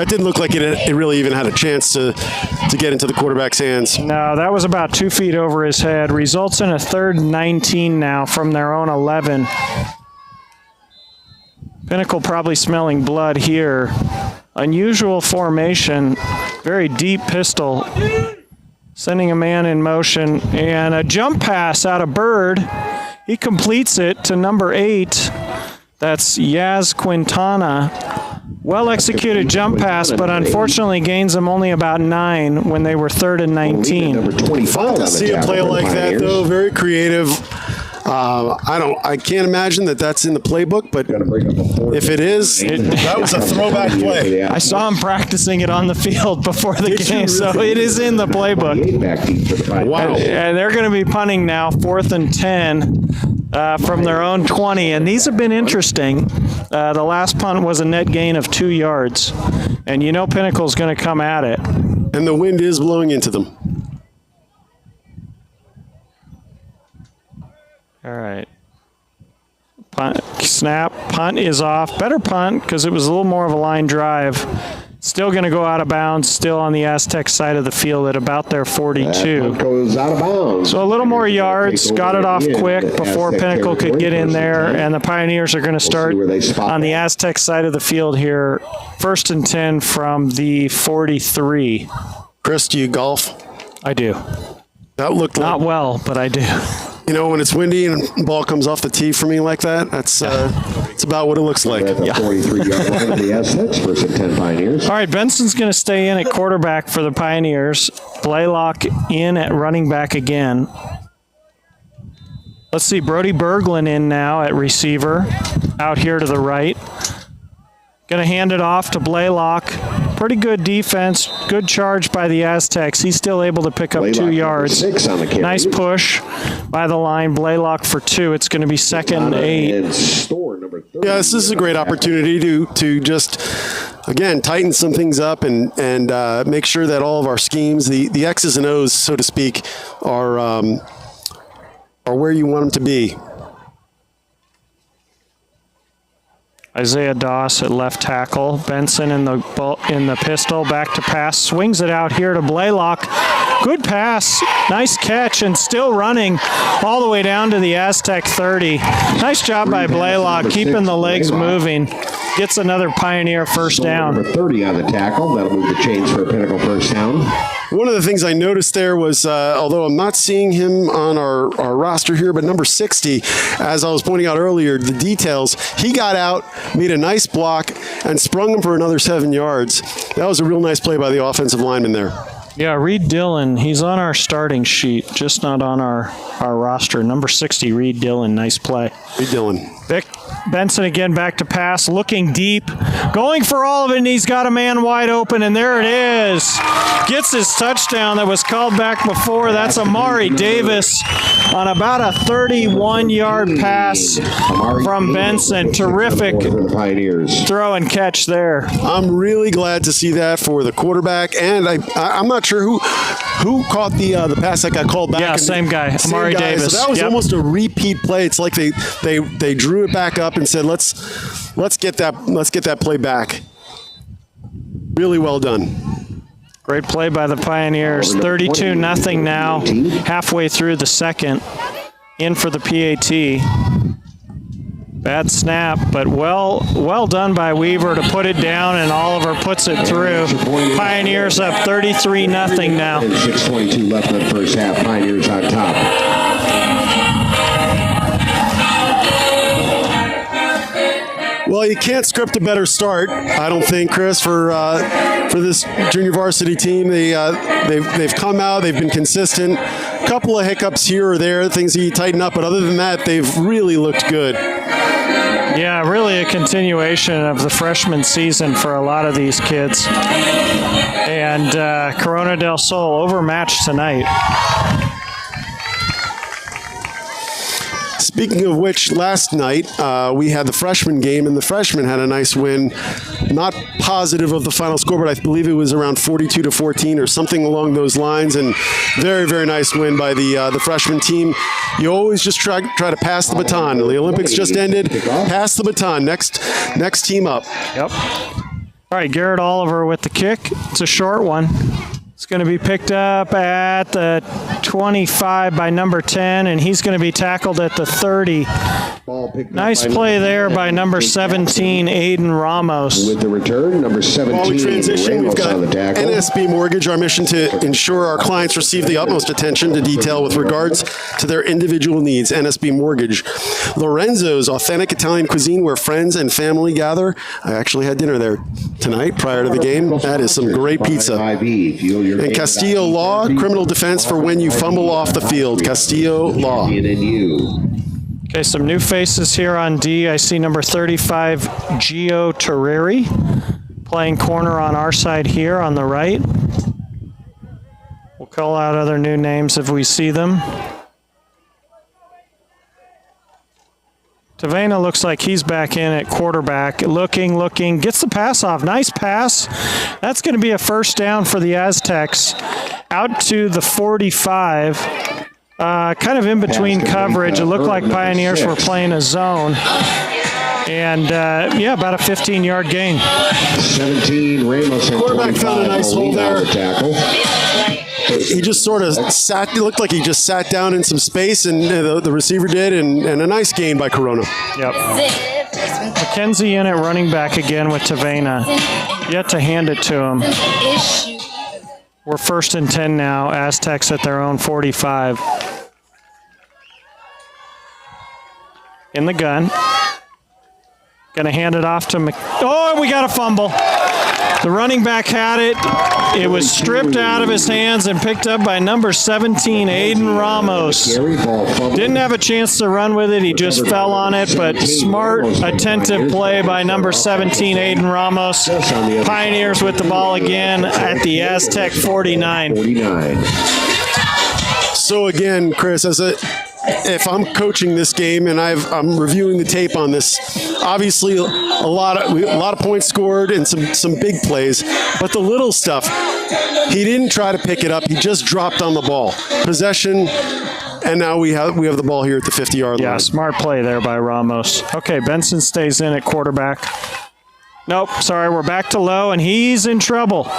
didn't look like it really even had a chance to get into the quarterback's hands.
No, that was about 2 feet over his head. Results in a 3rd and 19 now from their own 11. Pinnacle probably smelling blood here. Unusual formation, very deep pistol. Sending a man in motion, and a jump pass out of Bird. He completes it to number 8. That's Yaz Quintana. Well-executed jump pass, but unfortunately gains them only about 9 when they were 3rd and 19.
Number 25
To see a play like that, though, very creative. I can't imagine that's in the playbook, but if it is, that was a throwback play.
I saw him practicing it on the field before the game, so it is in the playbook.
Wow.
And they're going to be punting now, 4th and 10 from their own 20, and these have been interesting. The last punt was a net gain of 2 yards, and you know Pinnacle's going to come at it.
And the wind is blowing into them.
All right. Punt, snap, punt is off. Better punt because it was a little more of a line drive. Still going to go out of bounds, still on the Aztec side of the field at about their 42.
Goes out of bounds.
So a little more yards, got it off quick before Pinnacle could get in there, and the Pioneers are going to start on the Aztec side of the field here. 1st and 10 from the 43.
Chris, do you golf?
I do.
That looked
Not
like,
well, but I do.
you know, when it's windy and the ball comes off the tee for me like that, that's it's about what it looks like.
At the 43-yard line of the Aztecs, 1st and 10 Pioneers.
All right, Benson's going to stay in at quarterback for the Pioneers. Blaylock in at running back again. Let's see, Brody Berglund in now at receiver, out here to the right. Going to hand it off to Blaylock. Pretty good defense, good charge by the Aztecs. He's still able to pick up
Blaylock,
2 yards.
6 on the carry.
Nice push by the line. Blaylock for 2. It's going to be 2nd and 8.
And Store, number 30.
Yeah, this is a great opportunity to just, again, tighten some things up and make sure that all of our schemes, the X's and O's, so to speak, are where you want them to be.
Isaiah Doss at left tackle. Benson in the pistol, back to pass. Swings it out here to Blaylock. Good pass. Nice catch, and still running all the way down to the Aztec 30. Nice job by Blaylock, keeping the legs moving. Gets another Pioneer first down.
Number 30 on the tackle. That'll move the chains for a Pinnacle first down.
One of the things I noticed there was, although I'm not seeing him on our roster here, but number 60, as I was pointing out earlier, the details, he got out, made a nice block, and sprung him for another 7 yards. That was a real nice play by the offensive lineman there.
Yeah, Reed Dillon, he's on our starting sheet, just not on our roster. Number 60, Reed Dillon, nice play.
Reed Dillon.
Vic Benson again back to pass, looking deep, going for all of it, and he's got a man wide open, and there it is. Gets his touchdown that was called back before. That's Amari Davis on about a 31-yard pass from Benson. Terrific throw and catch there.
I'm really glad to see that for the quarterback, and I'm not sure who caught the pass that got called back.
Yeah, same guy, Amari Davis.
So that was almost a repeat play. It's like they drew it back up and said, let's get that play back. Really well done.
Great play by the Pioneers. 32-0 now, halfway through the second. In for the PAT. Bad snap, but well done by Weaver to put it down, and Oliver puts it through. Pioneers up 33-0 now.
And 6:22 left in the first half. Pioneers on top.
Well, you can't script a better start, I don't think, Chris, for this junior varsity team. They've come out, they've been consistent. A couple of hiccups here or there, things that you tighten up, but other than that, they've really looked good.
Yeah, really a continuation of the freshman season for a lot of these kids. And Corona del Sol overmatched tonight.
Speaking of which, last night we had the freshman game, and the freshmen had a nice win. Not positive of the final score, but I believe it was around 42-14 or something along those lines. And very, very nice win by the freshman team. You always just try to pass the baton. The Olympics just ended. Pass the baton. Next team up.
Yep. All right, Garrett Oliver with the kick. It's a short one. It's going to be picked up at the 25 by number 10, and he's going to be tackled at the 30. Nice play there by number 17, Aiden Ramos.
With the return, number 17,
While we transition, we've got
on the tackle.
NSB Mortgage, our mission to ensure our clients receive the utmost attention to detail with regards to their individual needs. NSB Mortgage. Lorenzo's, authentic Italian cuisine where friends and family gather. I actually had dinner there tonight prior to the game. That is some great pizza. And Castillo Law, criminal defense for when you fumble off the field. Castillo Law.
Okay, some new faces here on D. I see number 35, Gio Terreri, playing corner on our side here on the right. We'll call out other new names if we see them. Tavena looks like he's back in at quarterback. Looking, gets the pass off. Nice pass. That's going to be a first down for the Aztecs. Out to the 45. Kind of in between coverage. It looked like Pioneers were playing a zone. And, yeah, about a 15-yard gain.
17, Ramos.
Quarterback found a nice hole there. He just sort of sat, it looked like he just sat down in some space, and the receiver did, and a nice gain by Corona.
Yep. McKenzie in at running back again with Tavena. Yet to hand it to him. We're 1st and 10 now. Aztecs at their own 45. In the gun. Going to hand it off to Oh, we got a fumble. The running back had it. It was stripped out of his hands and picked up by number 17, Aiden Ramos. Didn't have a chance to run with it. He just fell on it, but smart, attentive play by number 17, Aiden Ramos. Pioneers with the ball again at the Aztec 49.
So again, Chris, if I'm coaching this game and I'm reviewing the tape on this, obviously a lot of points scored and some big plays, but the little stuff, he didn't try to pick it up. He just dropped on the ball. Possession, and now we have the ball here at the 50-yard line.
Yeah, smart play there by Ramos. Okay, Benson stays in at quarterback. Nope, sorry, we're back to low, and he's in trouble.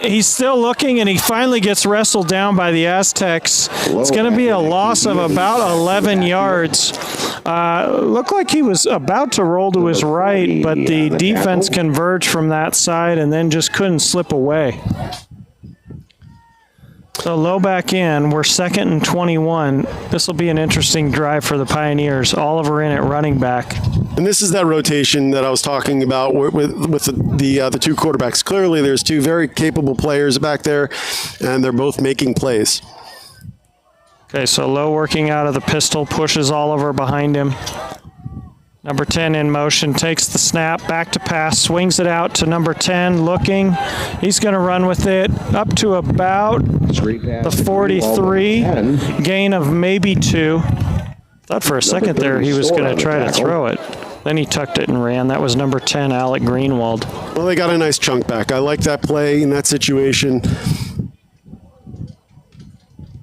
He's still looking, and he finally gets wrestled down by the Aztecs. It's going to be a loss of about 11 yards. Looked like he was about to roll to his right, but the defense converged from that side and then just couldn't slip away. So low back in, we're 2nd and 21. This will be an interesting drive for the Pioneers. Oliver in at running back.
And this is that rotation that I was talking about with the two quarterbacks. Clearly, there's two very capable players back there, and they're both making plays.
Okay, so low working out of the pistol, pushes Oliver behind him. Number 10 in motion, takes the snap, back to pass, swings it out to number 10, looking. He's going to run with it up to about the 43, gain of maybe 2. Thought for a second there he was going to try to throw it. Then he tucked it and ran. That was number 10, Alec Greenwald.
Well, they got a nice chunk back. I like that play in that situation.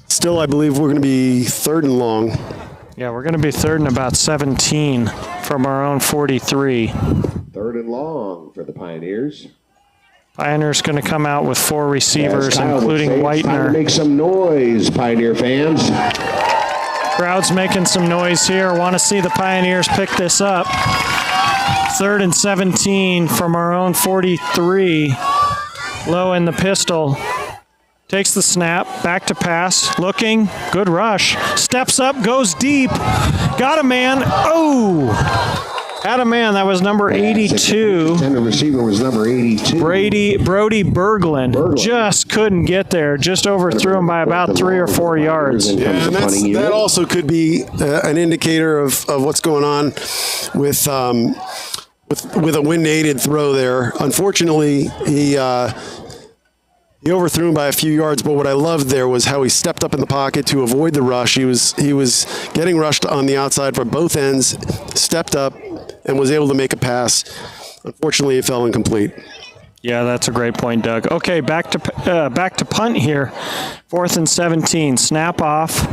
Still, I believe we're going to be 3rd and long.
Yeah, we're going to be 3rd and about 17 from our own 43.
3rd and long for the Pioneers.
Pioneer's going to come out with 4 receivers, including
Time to
Whitener.
make some noise, Pioneer fans.
Crowd's making some noise here. Want to see the Pioneers pick this up. 3rd and 17 from our own 43. Low in the pistol. Takes the snap, back to pass, looking, good rush. Steps up, goes deep. Got a man. Oh! Had a man, that was number 82.
And the receiver was number 82.
Brody Berglund just couldn't get there. Just overthrew him by about 3 or 4 yards.
Yeah, and that also could be an indicator of what's going on with a wind-aided throw there. Unfortunately, he overthrew him by a few yards, but what I loved there was how he stepped up in the pocket to avoid the rush. He was getting rushed on the outside from both ends, stepped up, and was able to make a pass. Unfortunately, it fell incomplete.
Yeah, that's a great point, Doug. Okay, back to punt here. 4th and 17. Snap off.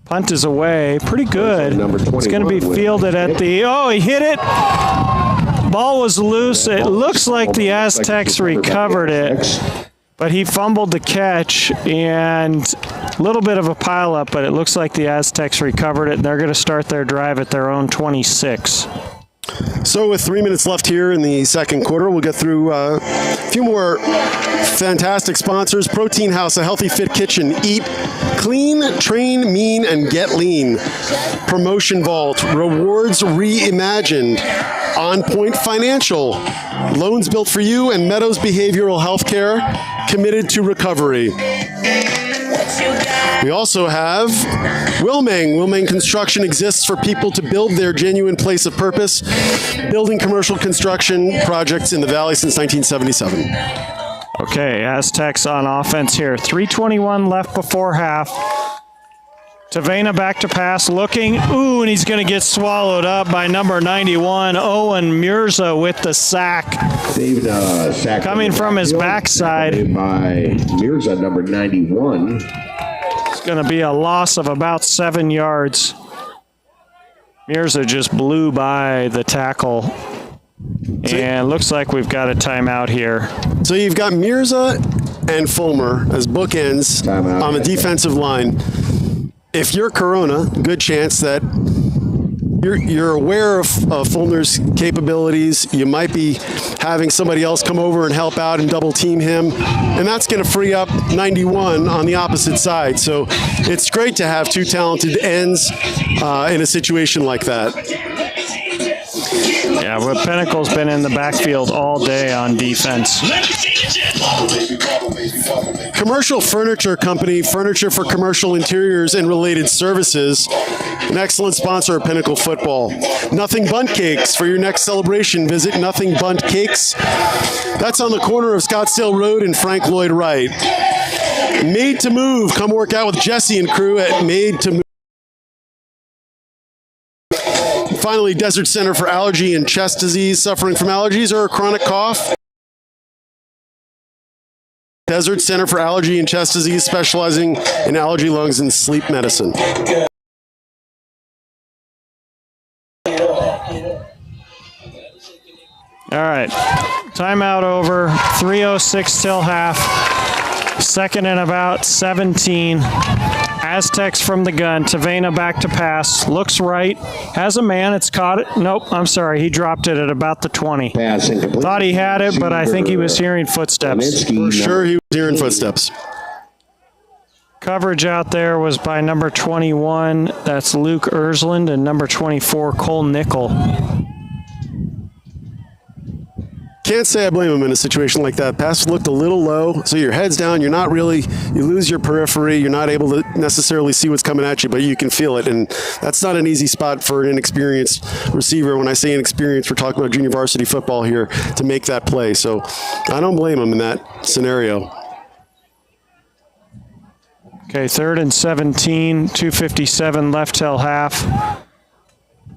Punt is away. Pretty good. It's going to be fielded at the... Oh, he hit it. Ball was loose. It looks like the Aztecs recovered it, but he fumbled the catch, and a little bit of a pileup, but it looks like the Aztecs recovered it, and they're going to start their drive at their own 26.
So with 3 minutes left here in the second quarter, we'll get through a few more fantastic sponsors. Protein House, a healthy, fit kitchen. Eat clean, train mean, and get lean. Promotion Vault, rewards reimagined. On Point Financial, loans built for you, and Meadows Behavioral Healthcare, committed to recovery. We also have Wilming. Wilming Construction exists for people to build their genuine place of purpose, building commercial construction projects in the Valley since 1977.
Okay, Aztecs on offense here. 3:21 left before half. Tavena back to pass, looking. Ooh, and he's going to get swallowed up by number 91, Owen Mirza with the sack.
Saved sack
coming from his backside.
By Mirza, number 91.
It's going to be a loss of about 7 yards. Mirza just blew by the tackle. And looks like we've got a timeout here.
So you've got Mirza and Fulmer as bookends on the defensive line. If you're Corona, good chance that you're aware of Fulmer's capabilities. You might be having somebody else come over and help out and double team him, and that's going to free up 91 on the opposite side. So it's great to have 2 talented ends in a situation like that.
Yeah, well, Pinnacle's been in the backfield all day on defense.
Commercial Furniture Company, furniture for commercial interiors and related services. An excellent sponsor of Pinnacle football. Nothing Bundt Cakes. For your next celebration, visit Nothing Bundt Cakes. That's on the corner of Scottsdale Road and Frank Lloyd Wright. Made to Move. Come work out with Jesse and crew at Made to Move. Finally, Desert Center for Allergy and Chest Disease. Suffering from allergies or a chronic cough? Desert Center for Allergy and Chest Disease, specializing in allergy, lungs, and sleep medicine.
All right, timeout over. 3:06 till half. 2nd and about 17. Aztecs from the gun. Tavena back to pass. Looks right. Has a man. It's caught it. Nope, I'm sorry. He dropped it at about the 20. Thought he had it, but I think he was hearing footsteps.
For sure he was hearing footsteps.
Coverage out there was by number 21. That's Luke Ersland, and number 24, Cole Nickel.
Can't say I blame him in a situation like that. Pass looked a little low, so your head's down. You're not really, you lose your periphery. You're not able to necessarily see what's coming at you, but you can feel it. And that's not an easy spot for an inexperienced receiver. When I say inexperienced, we're talking about junior varsity football here to make that play. So I don't blame him in that scenario.
Okay, 3rd and 17, 2:57 left till half.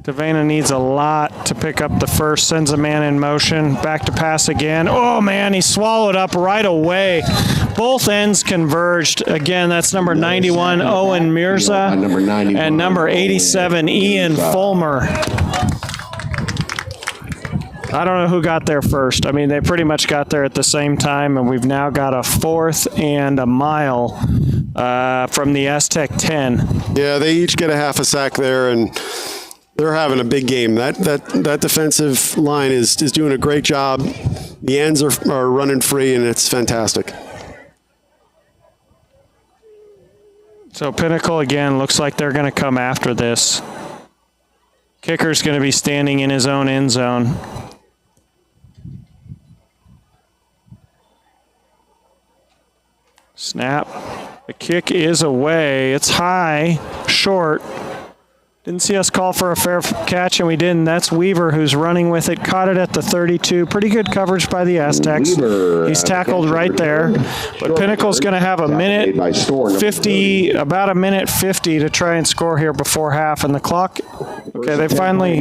Tavena needs a lot to pick up the first, sends a man in motion, back to pass again. Oh man, he swallowed up right away. Both ends converged. Again, that's number 91, Owen Mirza, and number 87, Ian Fulmer. I don't know who got there first. I mean, they pretty much got there at the same time, and we've now got a 4th and a mile from the Aztec 10.
Yeah, they each get a half a sack there, and they're having a big game. That defensive line is doing a great job. The ends are running free, and it's fantastic.
So Pinnacle, again, looks like they're going to come after this. Kicker's going to be standing in his own end zone. Snap. The kick is away. It's high, short. Didn't see us call for a fair catch, and we didn't. That's Weaver who's running with it. Caught it at the 32. Pretty good coverage by the Aztecs. He's tackled right there. But Pinnacle's going to have a minute 50, about a minute 50 to try and score here before half. And the clock, okay, they finally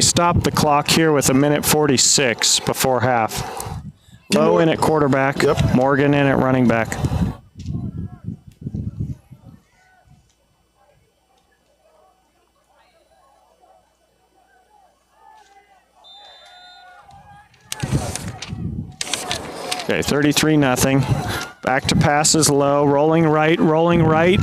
stopped the clock here with a minute 46 before half. Lowe in at quarterback.
Yep.
Morgan in at running back. Okay, 33-0. Back to passes Lowe, rolling right.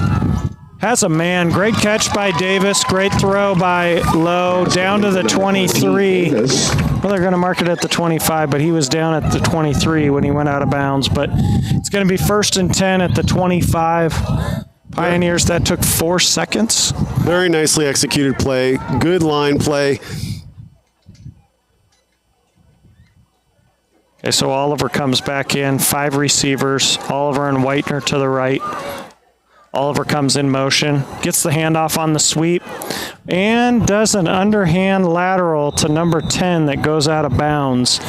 Has a man. Great catch by Davis. Great throw by Lowe. Down to the 23. Well, they're going to mark it at the 25, but he was down at the 23 when he went out of bounds. But it's going to be 1st and 10 at the 25. Pioneers, that took 4 seconds.
Very nicely executed play. Good line play.
Okay, so Oliver comes back in, 5 receivers. Oliver and Whitener to the right. Oliver comes in motion, gets the handoff on the sweep, and does an underhand lateral to number 10 that goes out of bounds.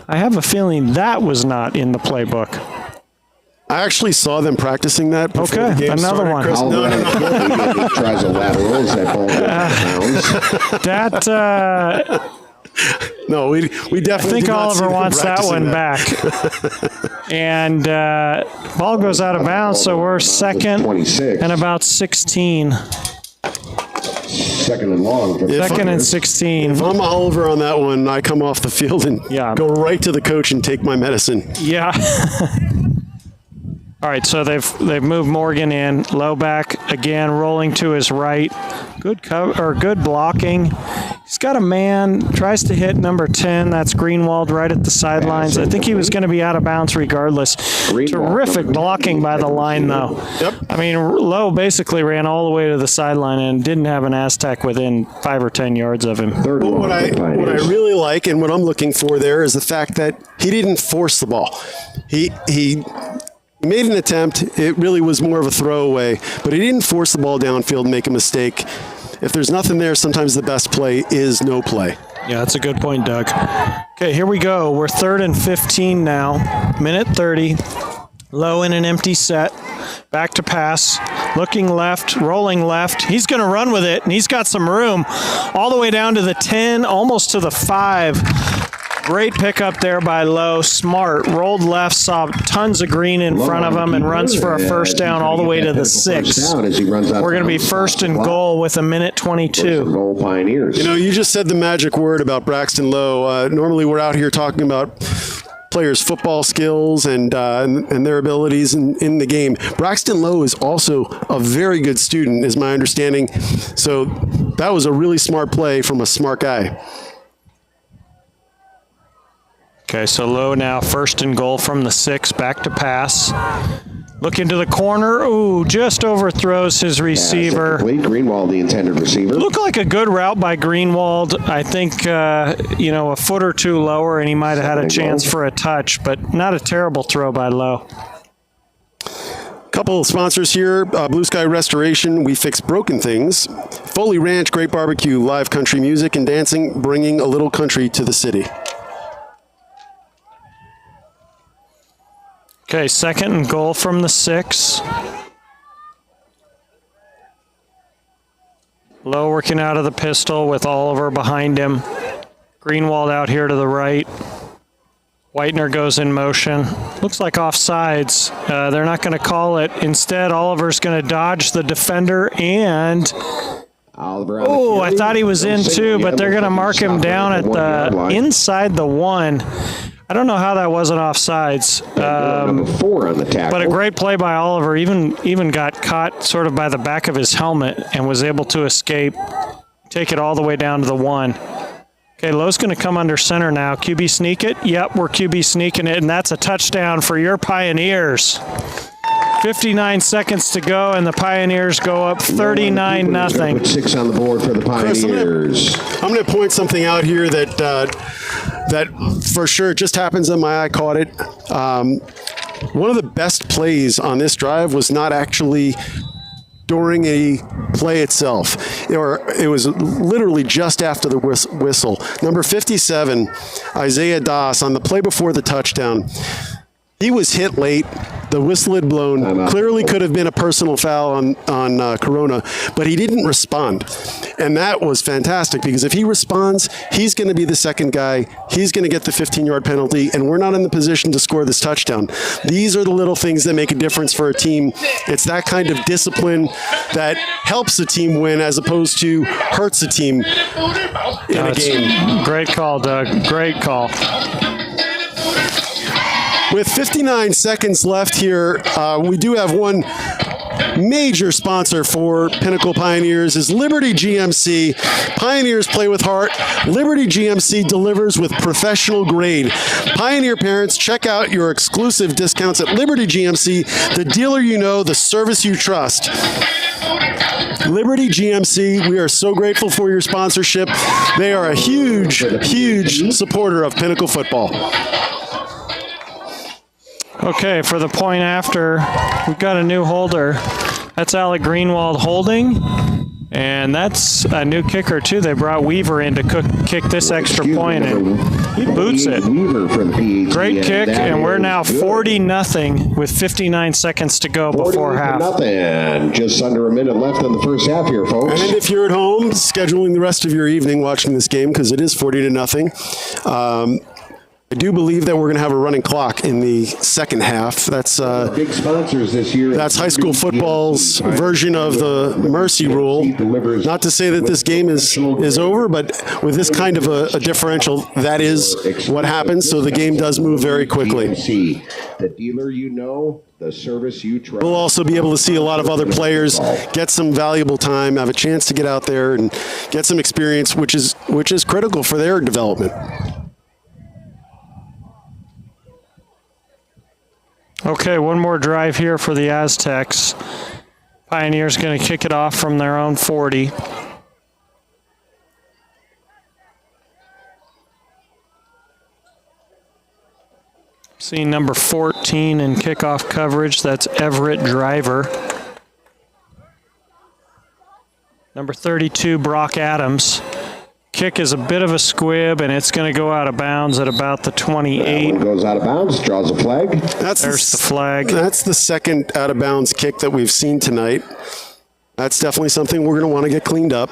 I have a feeling that was not in the playbook.
I actually saw them practicing that before
Okay,
the game
another
started,
one.
Chris.
He tries a lateral as that ball goes out of bounds.
No, we definitely
I think
did not see
Oliver
them
wants that
practicing
one back. And ball goes out of bounds, so we're 2nd
26.
and about 16.
2nd and long. For
2nd and 16.
If I'm Oliver on that one, I come off the field and
Yeah.
go right to the coach and take my medicine.
Yeah. All right, so they've moved Morgan in, low back again, rolling to his right. Good good blocking. He's got a man, tries to hit number 10. That's Greenwald right at the sidelines. I think he was going to be out of bounds regardless. Terrific blocking by the line, though.
Yep.
I mean, Lowe basically ran all the way to the sideline and didn't have an Aztec within 5 or 10 yards of him.
Well, what I really like and what I'm looking for there is the fact that he didn't force the ball. He made an attempt. It really was more of a throwaway, but he didn't force the ball downfield and make a mistake. If there's nothing there, sometimes the best play is no play.
Yeah, that's a good point, Doug. Okay, here we go. We're 3rd and 15 now. Minute 30. Low in an empty set. Back to pass. Looking left, rolling left. He's going to run with it, and he's got some room all the way down to the 10, almost to the 5. Great pickup there by Lowe. Smart. Rolled left, saw tons of green in front of him, and runs for a first down all the way to the 6. We're going to be 1st and goal with a minute 22.
Goal Pioneers.
You know, you just said the magic word about Braxton Lowe. Normally we're out here talking about players' football skills and their abilities in the game. Braxton Lowe is also a very good student, is my understanding. So that was a really smart play from a smart guy.
Okay, so Lowe now 1st and goal from the 6, back to pass. Look into the corner. Ooh, just overthrows his receiver.
Greenwald, the intended receiver.
Looked like a good route by Greenwald. I think, a foot or two lower, and he might have had a chance for a touch, but not a terrible throw by Lowe.
Couple of sponsors here. Blue Sky Restoration, we fix broken things. Foley Ranch, great barbecue, live country music and dancing, bringing a little country to the city.
Okay, 2nd and goal from the 6. Lowe working out of the pistol with Oliver behind him. Greenwald out here to the right. Whitener goes in motion. Looks like offsides. They're not going to call it. Instead, Oliver's going to dodge the defender and
Oliver on the
Oh, I
carry.
thought he was
No
in
signal
too,
yet.
but they're
Looks
going to
like
mark
he's
him
stopped
down
right
at
the 1 yard
the
line.
inside the 1. I don't know how that wasn't offsides.
Number 4 on the tackle.
But a great play by Oliver. Even got caught sort of by the back of his helmet and was able to escape, take it all the way down to the 1. Okay, Lowe's going to come under center now. QB sneak it. Yep, we're QB sneaking it, and that's a touchdown for your Pioneers. 59 seconds to go, and the Pioneers go up 39-0.
Put 6 on the board for the
Chris,
Pioneers.
I'm going to point something out here that that for sure just happens on my eye caught it. One of the best plays on this drive was not actually during a play itself. It was literally just after the whistle. Number 57, Isaiah Das, on the play before the touchdown. He was hit late. The whistle had blown. Clearly could have been a personal foul on Corona, but he didn't respond. And that was fantastic because if he responds, he's going to be the second guy. He's going to get the 15-yard penalty, and we're not in the position to score this touchdown. These are the little things that make a difference for a team. It's that kind of discipline that helps the team win as opposed to hurts the team in a game.
Great call, Doug. Great call.
With 59 seconds left here, we do have one major sponsor for Pinnacle Pioneers is Liberty GMC. Pioneers play with heart. Liberty GMC delivers with professional grade. Pioneer parents, check out your exclusive discounts at Liberty GMC, the dealer you know, the service you trust. Liberty GMC, we are so grateful for your sponsorship. They are a huge, huge supporter of Pinnacle football.
Okay, for the point after, we've got a new holder. That's Alec Greenwald holding, and that's a new kicker too. They brought Weaver in to kick this extra point, and he boots it. Great kick, and we're now 40-0 with 59 seconds to go before half.
Nothing. Just under a minute left in the first half here, folks.
And if you're at home scheduling the rest of your evening watching this game, because it is 40-0, I do believe that we're going to have a running clock in the second half. That's
big sponsors this year.
That's high school football's version of the mercy rule. Not to say that this game is over, but with this kind of a differential, that is what happens. So the game does move very quickly.
The dealer you know, the service you trust.
We'll also be able to see a lot of other players get some valuable time, have a chance to get out there and get some experience, which is critical for their development.
Okay, one more drive here for the Aztecs. Pioneers going to kick it off from their own 40. Seeing number 14 in kickoff coverage, that's Everett Driver. Number 32, Brock Adams. Kick is a bit of a squib, and it's going to go out of bounds at about the 28.
That one goes out of bounds, draws a flag.
There's the flag.
That's the second out of bounds kick that we've seen tonight. That's definitely something we're going to want to get cleaned up.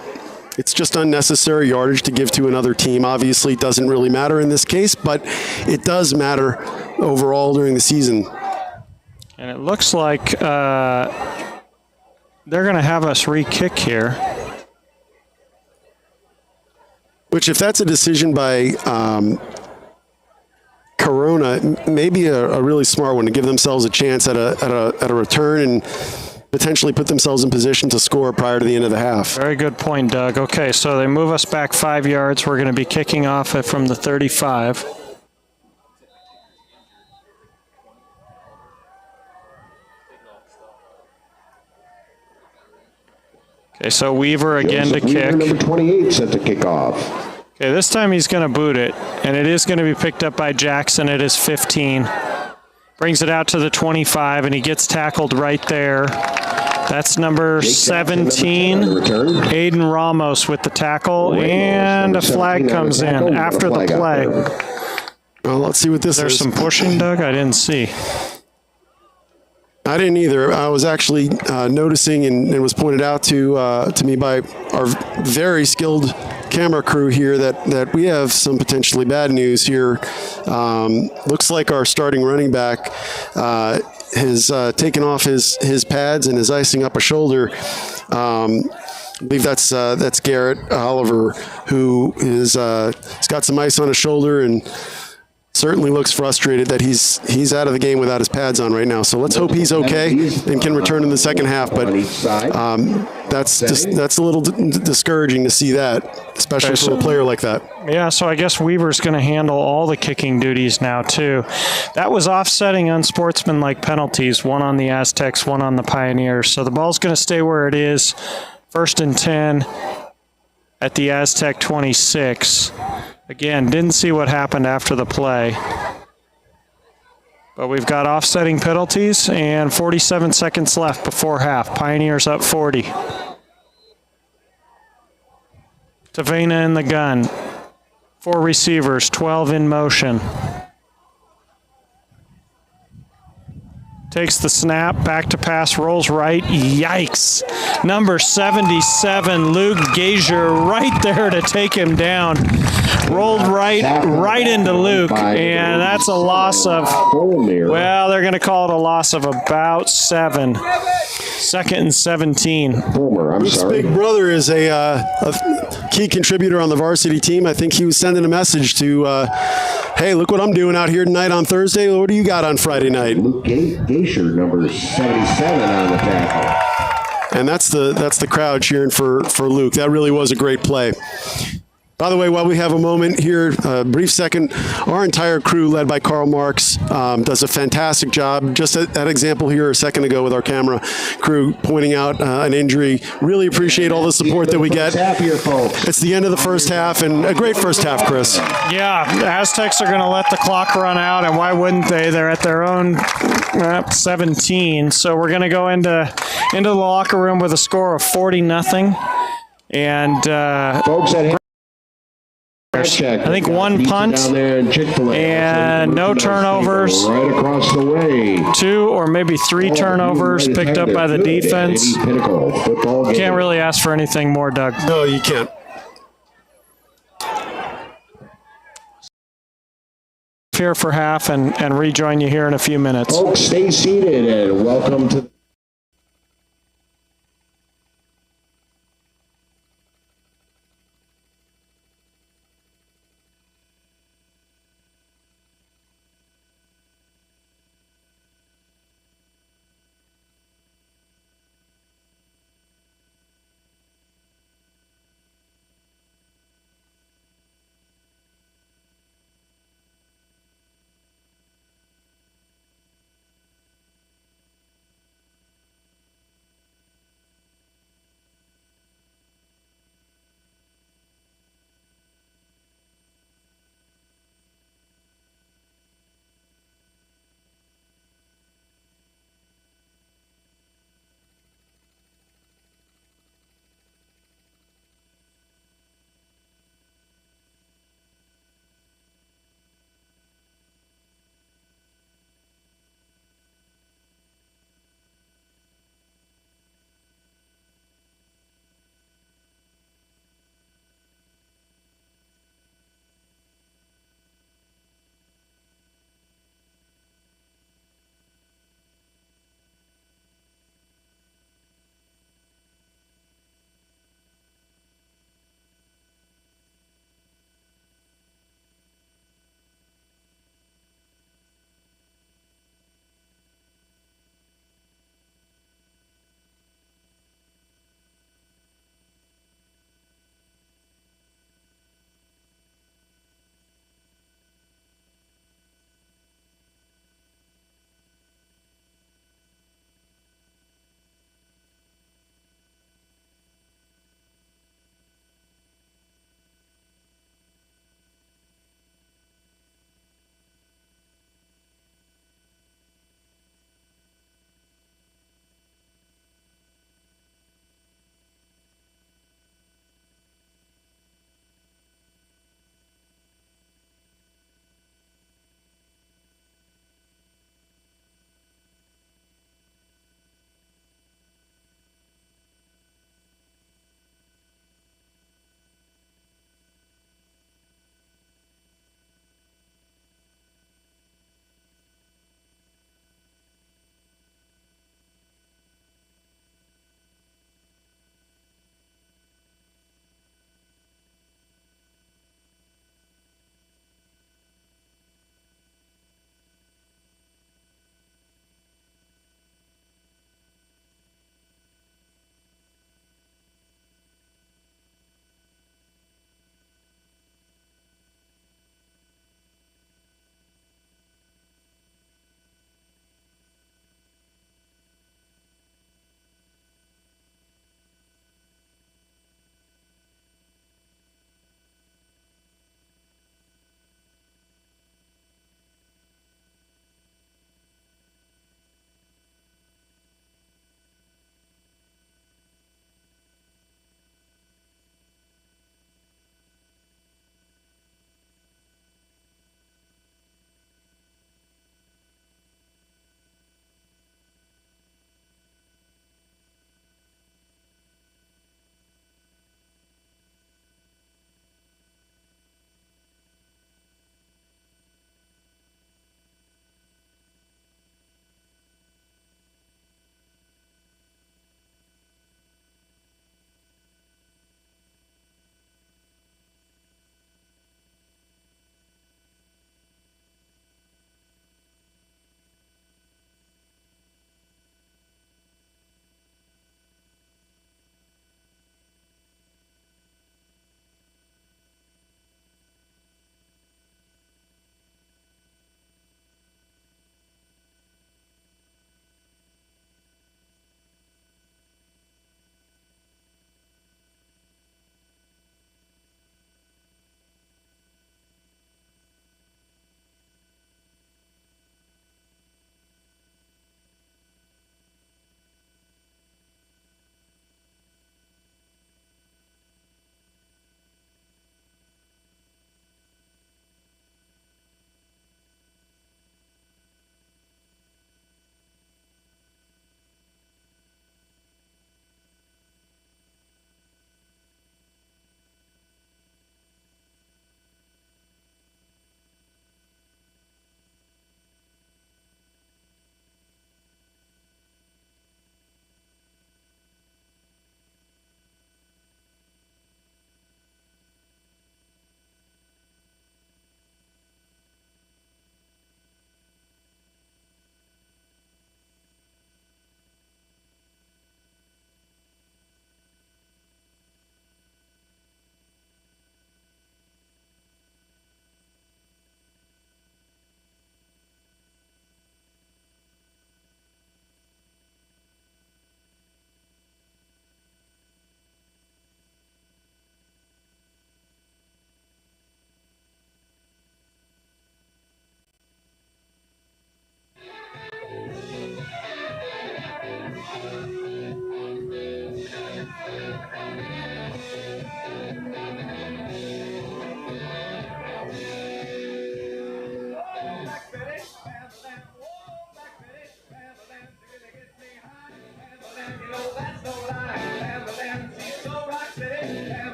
It's just unnecessary yardage to give to another team. Obviously, it doesn't really matter in this case, but it does matter overall during the season.
And it looks like they're going to have us re-kick here.
Which, if that's a decision by Corona, maybe a really smart one to give themselves a chance at a return and potentially put themselves in position to score prior to the end of the half.
Very good point, Doug. Okay, so they move us back 5 yards. We're going to be kicking off from the 35. Okay, so Weaver again to kick.
Number 28 set to kick off.
Okay, this time he's going to boot it, and it is going to be picked up by Jackson at his 15. Brings it out to the 25, and he gets tackled right there. That's number 17, Aiden Ramos with the tackle, and a flag comes in after the play.
Well, let's see what this is.
There's some pushing, Doug? I didn't see.
I didn't either. I was actually noticing, and it was pointed out to me by our very skilled camera crew here that we have some potentially bad news here. Looks like our starting running back has taken off his pads and is icing up a shoulder. I believe that's Garrett Oliver, who is he's got some ice on his shoulder and certainly looks frustrated that he's out of the game without his pads on right now. So let's hope he's okay and can return in the second half. But that's a little discouraging to see that, especially for a player like that.
Yeah, so I guess Weaver's going to handle all the kicking duties now, too. That was offsetting unsportsmanlike penalties, one on the Aztecs, one on the Pioneers. So the ball's going to stay where it is, 1st and 10 at the Aztec 26. Again, didn't see what happened after the play. But we've got offsetting penalties and 47 seconds left before half. Pioneers up 40. Tavena in the gun. 4 receivers, 12 in motion. Takes the snap, back to pass, rolls right. Yikes. Number 77, Luke Gazier, right there to take him down. Rolled right into Luke, and that's a loss of, well, they're going to call it a loss of about 7. 2nd and 17.
Luke's big brother is a key contributor on the varsity team. I think he was sending a message to, hey, look what I'm doing out here tonight on Thursday. What do you got on Friday night?
Luke Gazier, number 77 on the tackle.
And that's the crowd cheering for Luke. That really was a great play. By the way, while we have a moment here, a brief second, our entire crew, led by Carl Marks, does a fantastic job. Just that example here a second ago with our camera crew pointing out an injury. Really appreciate all the support that we get. It's the end of the first half, and a great first half, Chris.
Yeah, the Aztecs are going to let the clock run out, and why wouldn't they? They're at their own 17. So we're going to go into the locker room with a score of 40-0. And
Folks at
I think 1 punt and no turnovers.
Right across the way.
2 or maybe 3 turnovers picked up by the defense. Can't really ask for anything more, Doug.
No, you can't.
Here for half and rejoin you here in a few minutes.
Folks, stay seated and welcome to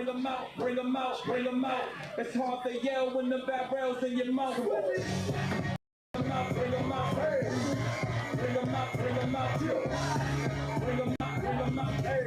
them out, bring them out, bring them out. It's hard to yell when the barrel's in your mouth. Bring them out, bring them out, hey. Bring them out, bring them out, bring them out, bring them out, hey.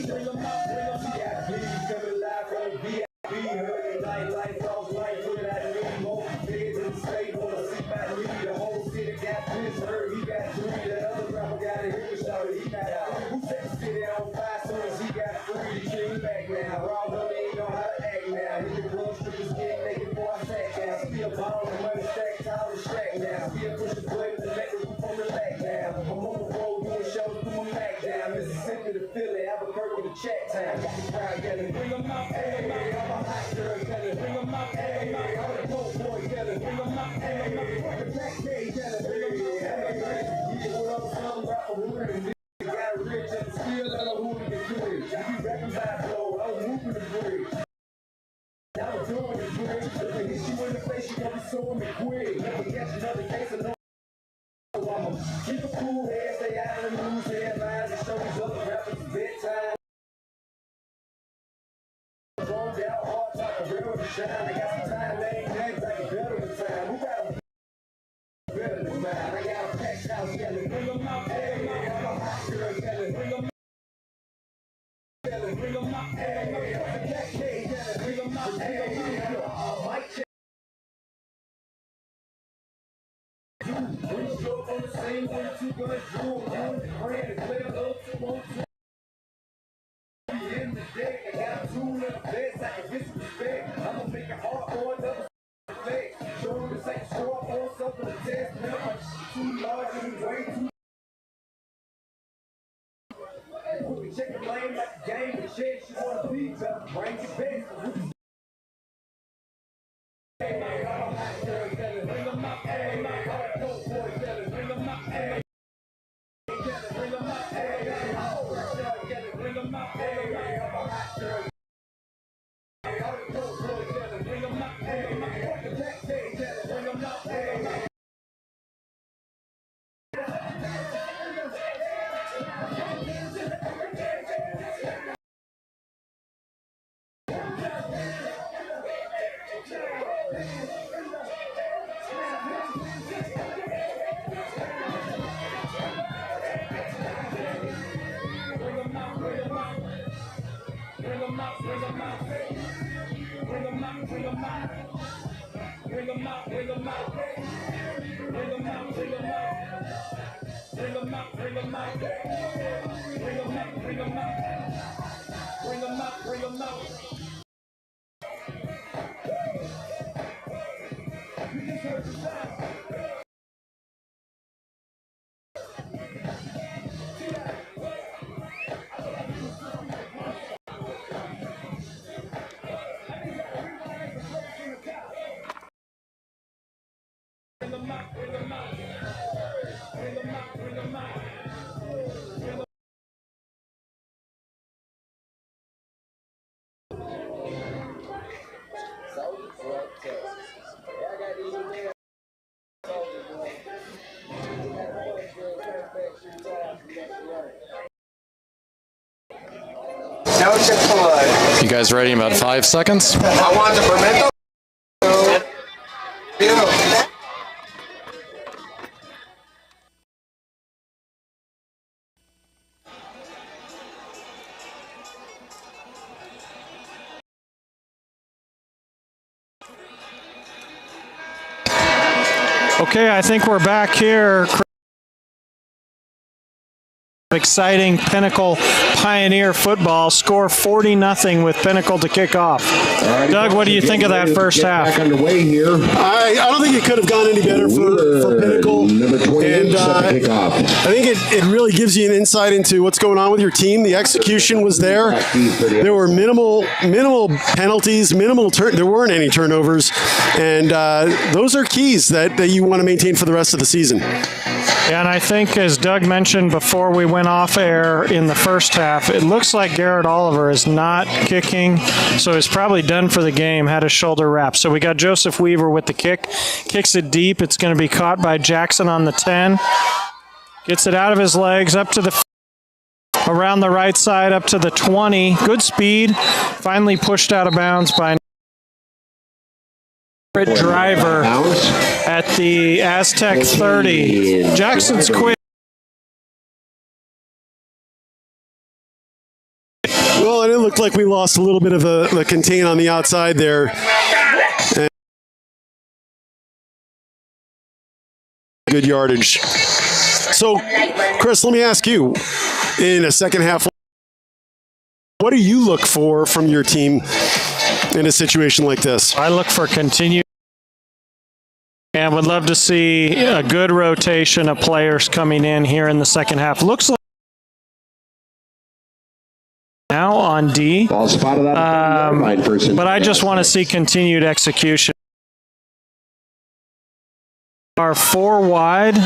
Bring them out, bring them out. VIP coming live from the VIP. Heard light, off light, look at that new more kids in the state. Wanna see my lead, the whole city got this. Heard he got three, the other rapper got it. He started, he got out. Who set the city on fire soon as he got free? He came back now. Raw money ain't know how to act now. Hit the club, strippers get naked before I sat down. Still ballin', money stacked, all the shack now. Still push the button, the neck is on the back now. I'm on the road doing shows, put my Mac down. Mississippi to Philly, Albuquerque to Chat Town. Got the crowd yelling, bring them out, hey, I'm a hot girl yelling, bring them out, hey, I'm a dope boy yelling, bring them out, hey, I'm a black gay yelling, bring them out, hey, yeah, what up, some rapper hooligan, got rich and still let a hooligan do it. You be rapping by flow, I was moving the bridge. I was doing the bridge, if I hit you in the face, you gonna be suing me quick. Never catch another case of no. I'ma keep a cool head, stay out of the news headlines, and show these other rappers it's bedtime. Going down hard, talking real to shine. They got some time, they ain't next, like a better than time. Who got a better than mine? I got a packed house yelling, bring them out, hey, I'm a hot girl yelling, bring them out. Bring them out, hey, I'm a black gay yelling, bring them out, hey, Mike check. When you show up on the same one, two guns, drew one, brand, and play a little 2-on-2. In the day, I got a tool in the best, I can disrespect. I'ma make it hard for another flex. Show them the same score on something to test. Never too large and way too. Put me check the lane like a game of chess. You wanna beat, better bring your best. Hey, I'm a hot girl yelling, bring them out, hey, I'm a dope boy yelling, bring them out, hey. Bring them out, hey, I'm a hot girl yelling, bring them out, hey, I'm a hot girl. Hey, I'm a dope boy yelling, bring them out, hey, I'm a black gay yelling, bring them out, hey.
You guys ready in about 5 seconds?
I want the pimento.
Okay, I think we're back here. Exciting Pinnacle Pioneer football. Score 40-0 with Pinnacle to kick off. Doug, what do you think of that first half?
Back underway here.
I don't think it could have gone any better for Pinnacle.
Number 28
And
set to kick off.
I think it really gives you an insight into what's going on with your team. The execution was there. There were minimal penalties, there weren't any turnovers, and those are keys that you want to maintain for the rest of the season.
Yeah, and I think, as Doug mentioned before we went off air in the first half, it looks like Garrett Oliver is not kicking, so he's probably done for the game, had a shoulder wrap. So we got Joseph Weaver with the kick. Kicks it deep. It's going to be caught by Jackson on the 10. Gets it out of his legs, up to the around the right side up to the 20. Good speed. Finally pushed out of bounds by driver at the Aztec 30. Jackson's quick.
Well, and it looked like we lost a little bit of the contain on the outside there. And good yardage. So, Chris, let me ask you, in a second half, what do you look for from your team in a situation like this?
I look for continued and would love to see a good rotation of players coming in here in the second half. Looks like now on D,
Ball spotted out of person.
but I just want to see continued execution. Our 4 wide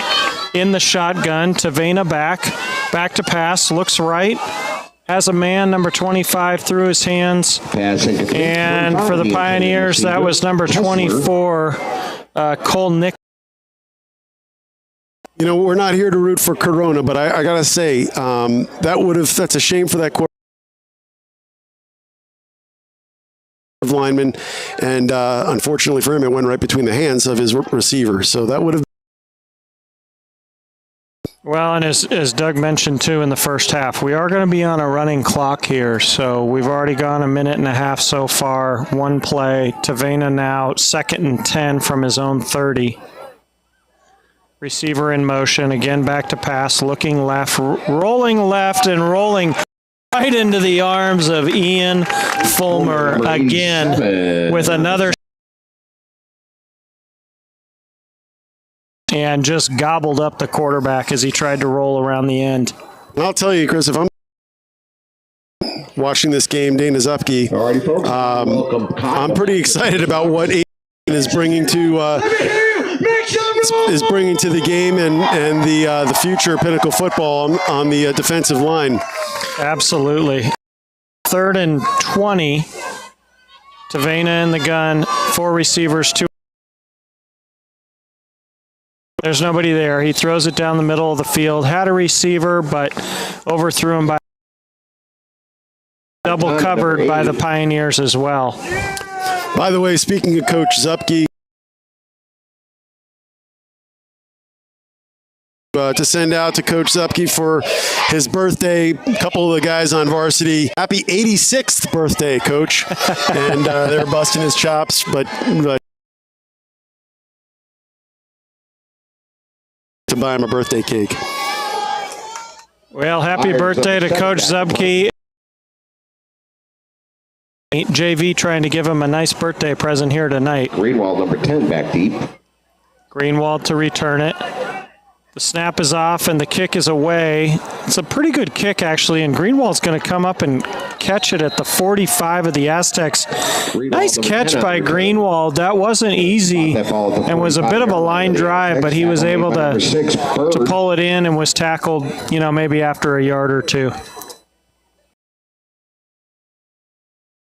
in the shotgun. Tavena back to pass, looks right. Has a man, number 25, through his hands. And for the Pioneers, that was number 24, Cole Nick.
You know, we're not here to root for Corona, but I got to say, that's a shame for that quarter lineman, and unfortunately for him, it went right between the hands of his receiver. So that would have.
Well, and as Doug mentioned too in the first half, we are going to be on a running clock here. So we've already gone a minute and a half so far. One play. Tavena now 2nd and 10 from his own 30. Receiver in motion. Again, back to pass. Looking left, rolling left, and rolling right into the arms of Ian Fulmer again with another. And just gobbled up the quarterback as he tried to roll around the end.
I'll tell you, Chris, if I'm watching this game, Dana Zupke, I'm pretty excited about what Aiden is bringing to the game and the future of Pinnacle football on the defensive line.
Absolutely. 3rd and 20. Tavena in the gun. 4 receivers, 2. There's nobody there. He throws it down the middle of the field. Had a receiver, but overthrew him by double covered by the Pioneers as well.
By the way, speaking of Coach Zupke, to send out to Coach Zupke for his birthday, a couple of the guys on varsity. Happy 86th birthday, Coach. And they're busting his chops, but to buy him a birthday cake.
Well, happy birthday to Coach Zupke. JV trying to give him a nice birthday present here tonight.
Greenwald, number 10, back deep.
Greenwald to return it. The snap is off and the kick is away. It's a pretty good kick, actually, and Greenwald's going to come up and catch it at the 45 of the Aztecs. Nice catch by Greenwald. That wasn't easy and was a bit of a line drive, but he was able to pull it in and was tackled, maybe after a yard or two.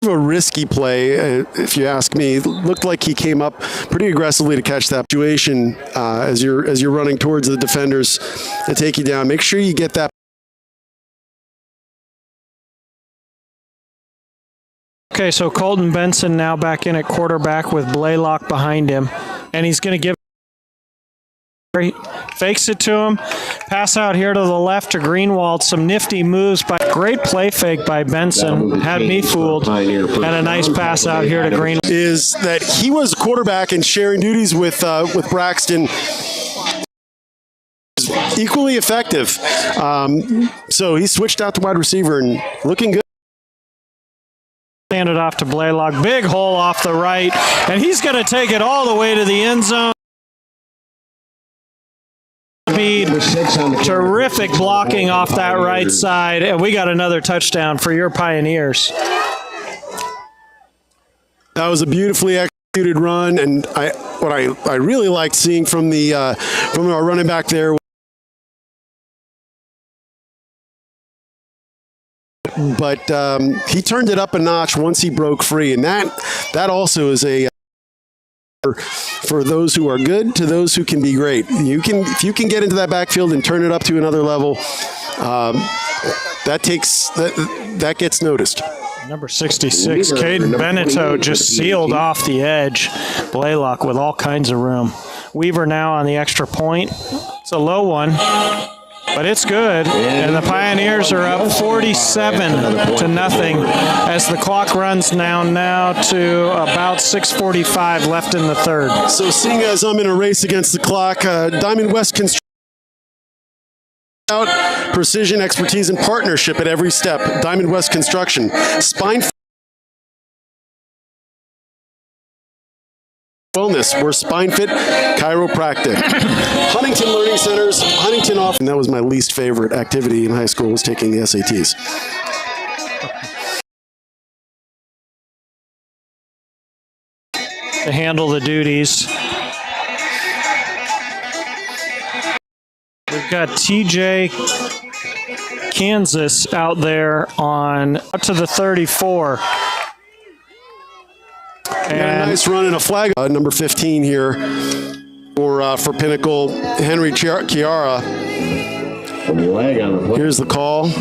A risky play, if you ask me. It looked like he came up pretty aggressively to catch that situation as you're running towards the defenders to take you down. Make sure you get that.
Okay, so Colton Benson now back in at quarterback with Blaylock behind him, and he's going to give. Fakes it to him. Pass out here to the left to Greenwald. Some nifty moves by great play fake by Benson. Had me fooled. And a nice pass out here to Greenwald.
Is that he was quarterback and sharing duties with Braxton. Equally effective. So he switched out to wide receiver and looking good.
Handed off to Blaylock. Big hole off the right. And he's going to take it all the way to the end zone. Terrific blocking off that right side, and we got another touchdown for your Pioneers.
That was a beautifully executed run, and what I really liked seeing from our running back there. But he turned it up a notch once he broke free, and that also is a for those who are good to those who can be great. If you can get into that backfield and turn it up to another level, that gets noticed.
Number 66, Caden Benito just sealed off the edge. Blaylock with all kinds of room. Weaver now on the extra point. It's a low one, but it's good. And the Pioneers are up 47-0 as the clock runs now to about 6:45 left in the third.
So seeing as I'm in a race against the clock, Diamond West Construction out precision, expertise, and partnership at every step. Diamond West Construction. Spine Wellness. We're Spine Fit Chiropractic. Huntington Learning Centers. Huntington Off. And that was my least favorite activity in high school, was taking the SATs.
To handle the duties. We've got TJ Kansas out there on up to the 34.
Got a nice run and a flag. Number 15 here for Pinnacle, Henry Chiara. Here's the call.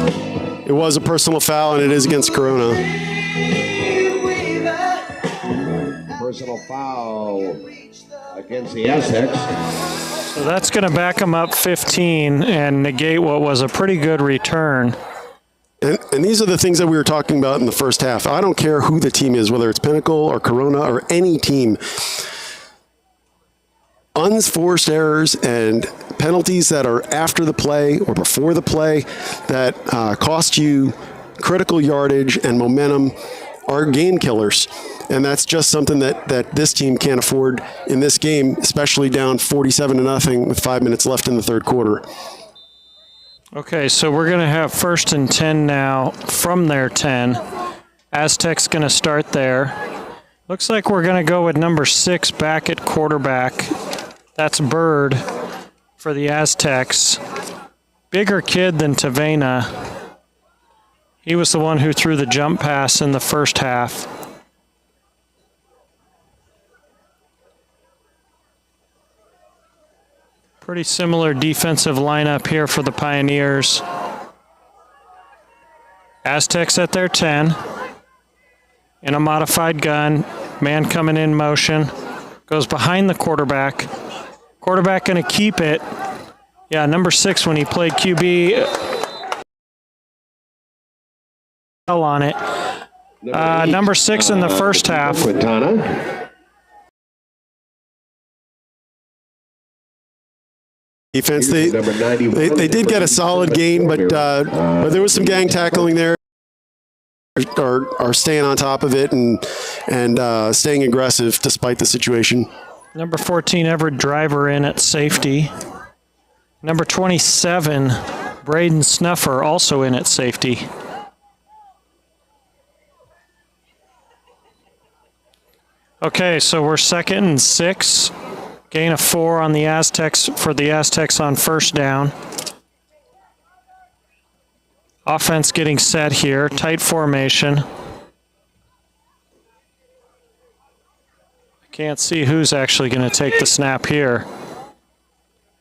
It was a personal foul, and it is against Corona.
Personal foul against the Aztecs.
So that's going to back them up 15 and negate what was a pretty good return.
And these are the things that we were talking about in the first half. I don't care who the team is, whether it's Pinnacle or Corona or any team. Unforced errors and penalties that are after the play or before the play that cost you critical yardage and momentum are game killers. And that's just something that this team can't afford in this game, especially down 47-0 with 5 minutes left in the third quarter.
Okay, so we're going to have 1st and 10 now from their 10. Aztecs going to start there. Looks like we're going to go with number 6 back at quarterback. That's Bird for the Aztecs. Bigger kid than Tavena. He was the one who threw the jump pass in the first half. Pretty similar defensive lineup here for the Pioneers. Aztecs at their 10. In a modified gun. Man coming in motion. Goes behind the quarterback. Quarterback going to keep it. Yeah, number 6 when he played QB. On it. Number 6 in the first half.
Defense, they did get a solid gain, but there was some gang tackling there. Are staying on top of it and staying aggressive despite the situation.
Number 14, Everett Driver in at safety. Number 27, Braden Snuffer also in at safety. Okay, so we're 2nd and 6. Gain of 4 on the Aztecs for the Aztecs on first down. Offense getting set here, tight formation. Can't see who's actually going to take the snap here.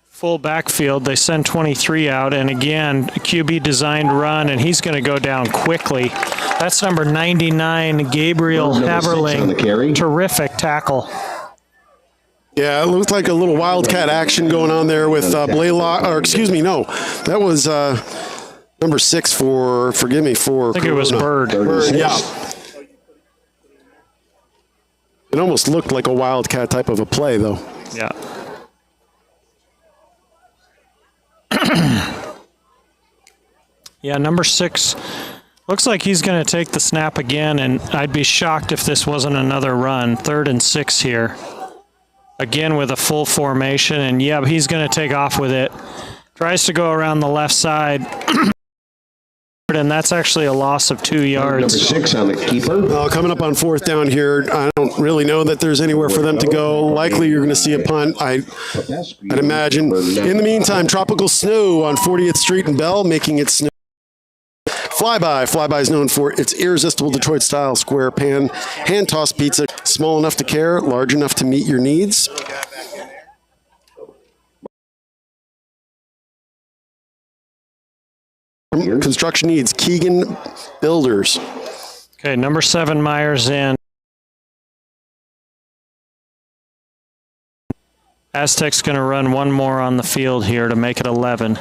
Full backfield, they send 23 out, and again, a QB designed run, and he's going to go down quickly. That's number 99, Gabriel Haverling. Terrific tackle.
Yeah, it looked like a little wildcat action going on there with Blaylock, or excuse me, no, that was number 6 for, forgive me, for
I think Corona. It was Bird.
Yeah. It almost looked like a wildcat type of a play, though.
Yeah. Yeah, number 6 looks like he's going to take the snap again, and I'd be shocked if this wasn't another run. 3rd and 6 here. Again with a full formation, and yeah, he's going to take off with it. Tries to go around the left side, and that's actually a loss of 2 yards.
Number 6 on the keeper.
Coming up on 4th down here, I don't really know that there's anywhere for them to go. Likely you're going to see a punt, I'd imagine. In the meantime, tropical snow on 40th Street in Bell, making it snow. Flyby. Flyby is known for its irresistible Detroit-style square pan hand-tossed pizza, small enough to care, large enough to meet your needs. Construction Needs, Keegan Builders.
Okay, number 7, Myers in. Aztecs going to run one more on the field here to make it 11.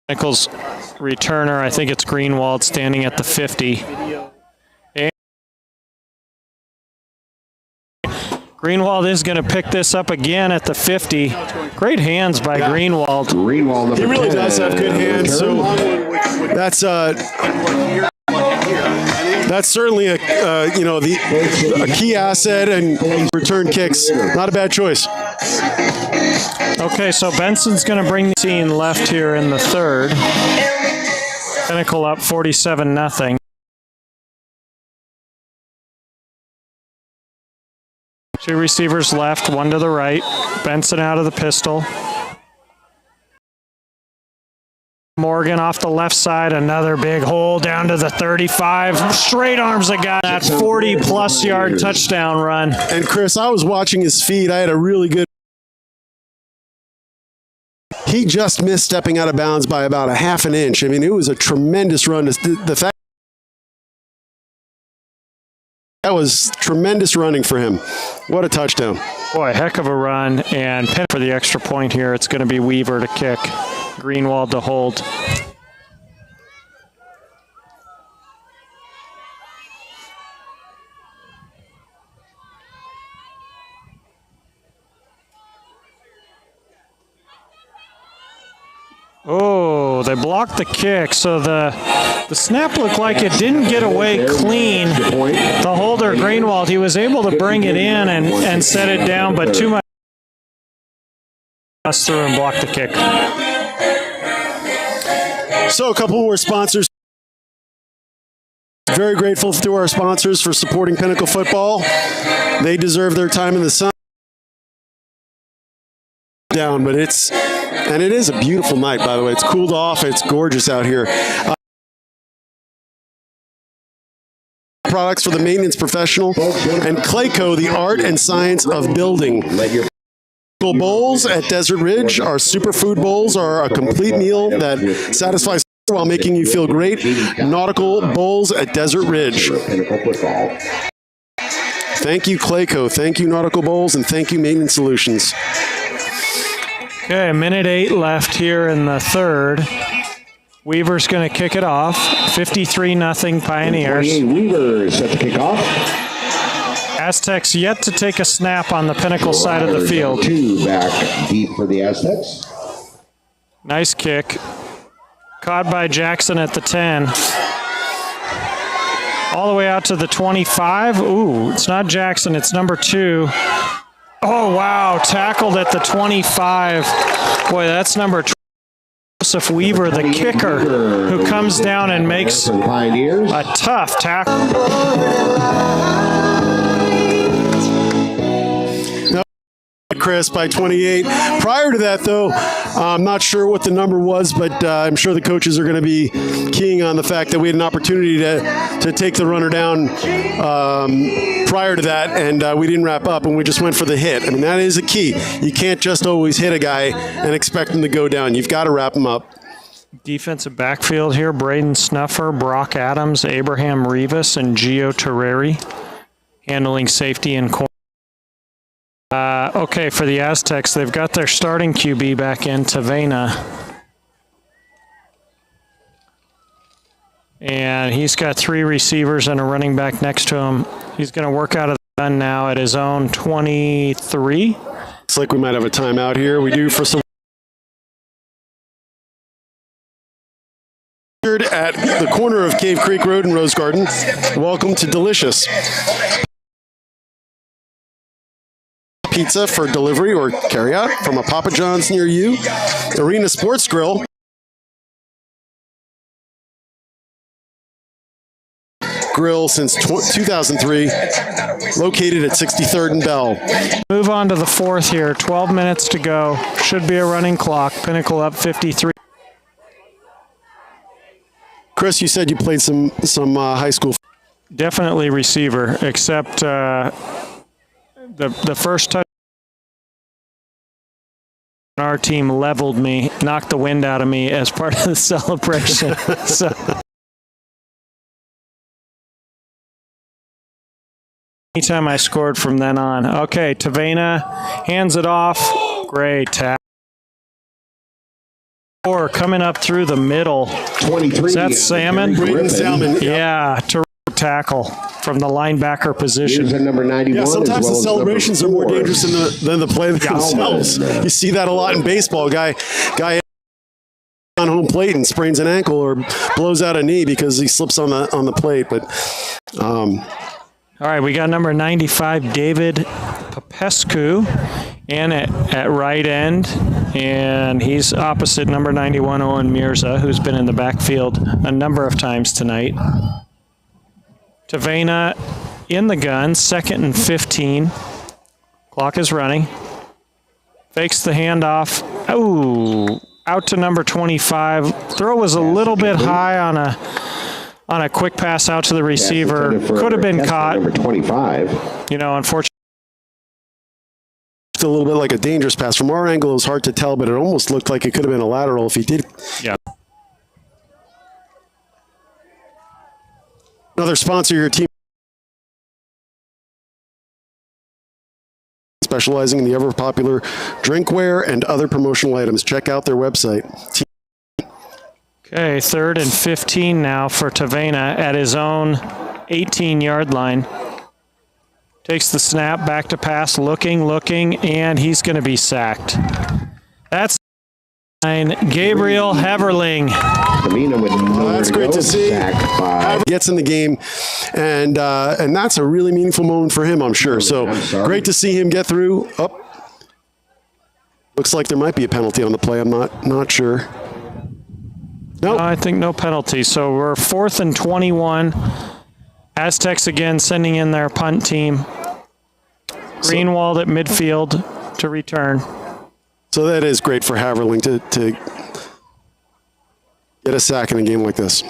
Pinnacle's returner, I think it's Greenwald, standing at the 50. And Greenwald is going to pick this up again at the 50. Great hands by Greenwald.
Greenwald,
He really does have good hands. So that's certainly a key asset, and return kicks, not a bad choice.
Okay, so Benson's going to bring the scene left here in the 3rd. Pinnacle up 47-0. Two receivers left, one to the right. Benson out of the pistol. Morgan off the left side, another big hole down to the 35. Straight arms a guy. That 40-plus yard touchdown run.
And Chris, I was watching his feet. I had a really good. He just missed stepping out of bounds by about a half an inch. I mean, it was a tremendous run. The fact that was tremendous running for him. What a touchdown.
Boy, heck of a run. And pin for the extra point here. It's going to be Weaver to kick. Greenwald to hold. Oh, they blocked the kick, so the snap looked like it didn't get away clean. The holder, Greenwald, he was able to bring it in and set it down, but too much through and blocked the kick.
So a couple more sponsors. Very grateful to our sponsors for supporting Pinnacle football. They deserve their time in the sun. Down, but it is a beautiful night, by the way. It's cooled off. It's gorgeous out here. Products for the maintenance professional, and Clayco, the art and science of building. Bowls at Desert Ridge. Our superfood bowls are a complete meal that satisfies while making you feel great. Nautical bowls at Desert Ridge. Thank you, Clayco. Thank you, Nautical Bowls, and thank you, Maintenance Solutions.
Okay, 1:08 left here in the 3rd. Weaver's going to kick it off. 53-0 Pioneers.
Weaver set to kick off.
Aztecs yet to take a snap on the Pinnacle side of the field.
2 back deep for the Aztecs.
Nice kick. Caught by Jackson at the 10. All the way out to the 25. Ooh, it's not Jackson, it's number 2. Oh, wow, tackled at the 25. Boy, that's number 12. Joseph Weaver, the kicker, who comes down and makes a tough tackle.
Chris by 28. Prior to that, though, I'm not sure what the number was, but I'm sure the coaches are going to be keying on the fact that we had an opportunity to take the runner down prior to that, and we didn't wrap up, and we just went for the hit. I mean, that is a key. You can't just always hit a guy and expect him to go down. You've got to wrap him up.
Defensive backfield here, Braden Snuffer, Brock Adams, Abraham Rivas, and Gio Terreri handling safety and corner. Okay, for the Aztecs, they've got their starting QB back in, Tavena. And he's got 3 receivers and a running back next to him. He's going to work out of the gun now at his own 23.
It's like we might have a timeout here. We do for some. At the corner of Cave Creek Road and Rose Garden. Welcome to Delicious. Pizza for delivery or carryout from a Papa John's near you. Arena Sports Grill. Grill since 2003, located at 63rd and Bell.
Move on to the 4th here. 12 minutes to go. Should be a running clock. Pinnacle up 53.
Chris, you said you played some high school.
Definitely receiver, except the first touch Our team leveled me, knocked the wind out of me as part of the celebration. So anytime I scored from then on. Okay, Tavena hands it off. Great tackle. Coming up through the middle.
23.
Is that Salmon?
Braden Salmon.
Yeah, terrific tackle from the linebacker position.
Here's a number 91.
Yeah, sometimes the celebrations are more dangerous than the play themselves. You see that a lot in baseball. Guy on home plate and sprains an ankle or blows out a knee because he slips on the plate. But
all right, we got number 95, David Popescu, in at right end, and he's opposite number 91, Owen Mirza, who's been in the backfield a number of times tonight. Tavena in the gun, 2nd and 15. Clock is running. Fakes the handoff. Oh, out to number 25. Throw was a little bit high on a quick pass out to the receiver. Could have been caught.
Number 25.
Unfortunately.
a little bit like a dangerous pass. From our angle, it was hard to tell, but it almost looked like it could have been a lateral if he did.
Yeah.
Another sponsor of your team, specializing in the ever-popular drinkware and other promotional items. Check out their website.
Okay, 3rd and 15 now for Tavena at his own 18-yard line. Takes the snap, back to pass, looking, and he's going to be sacked. That's Gabriel Heverling.
That's great to see. Gets in the game, and that's a really meaningful moment for him, I'm sure. So great to see him get through. Looks like there might be a penalty on the play. I'm not sure.
No, I think no penalty. So we're 4th and 21. Aztecs again sending in their punt team. Greenwald at midfield to return.
So that is great for Haverling to get a sack in a game like this.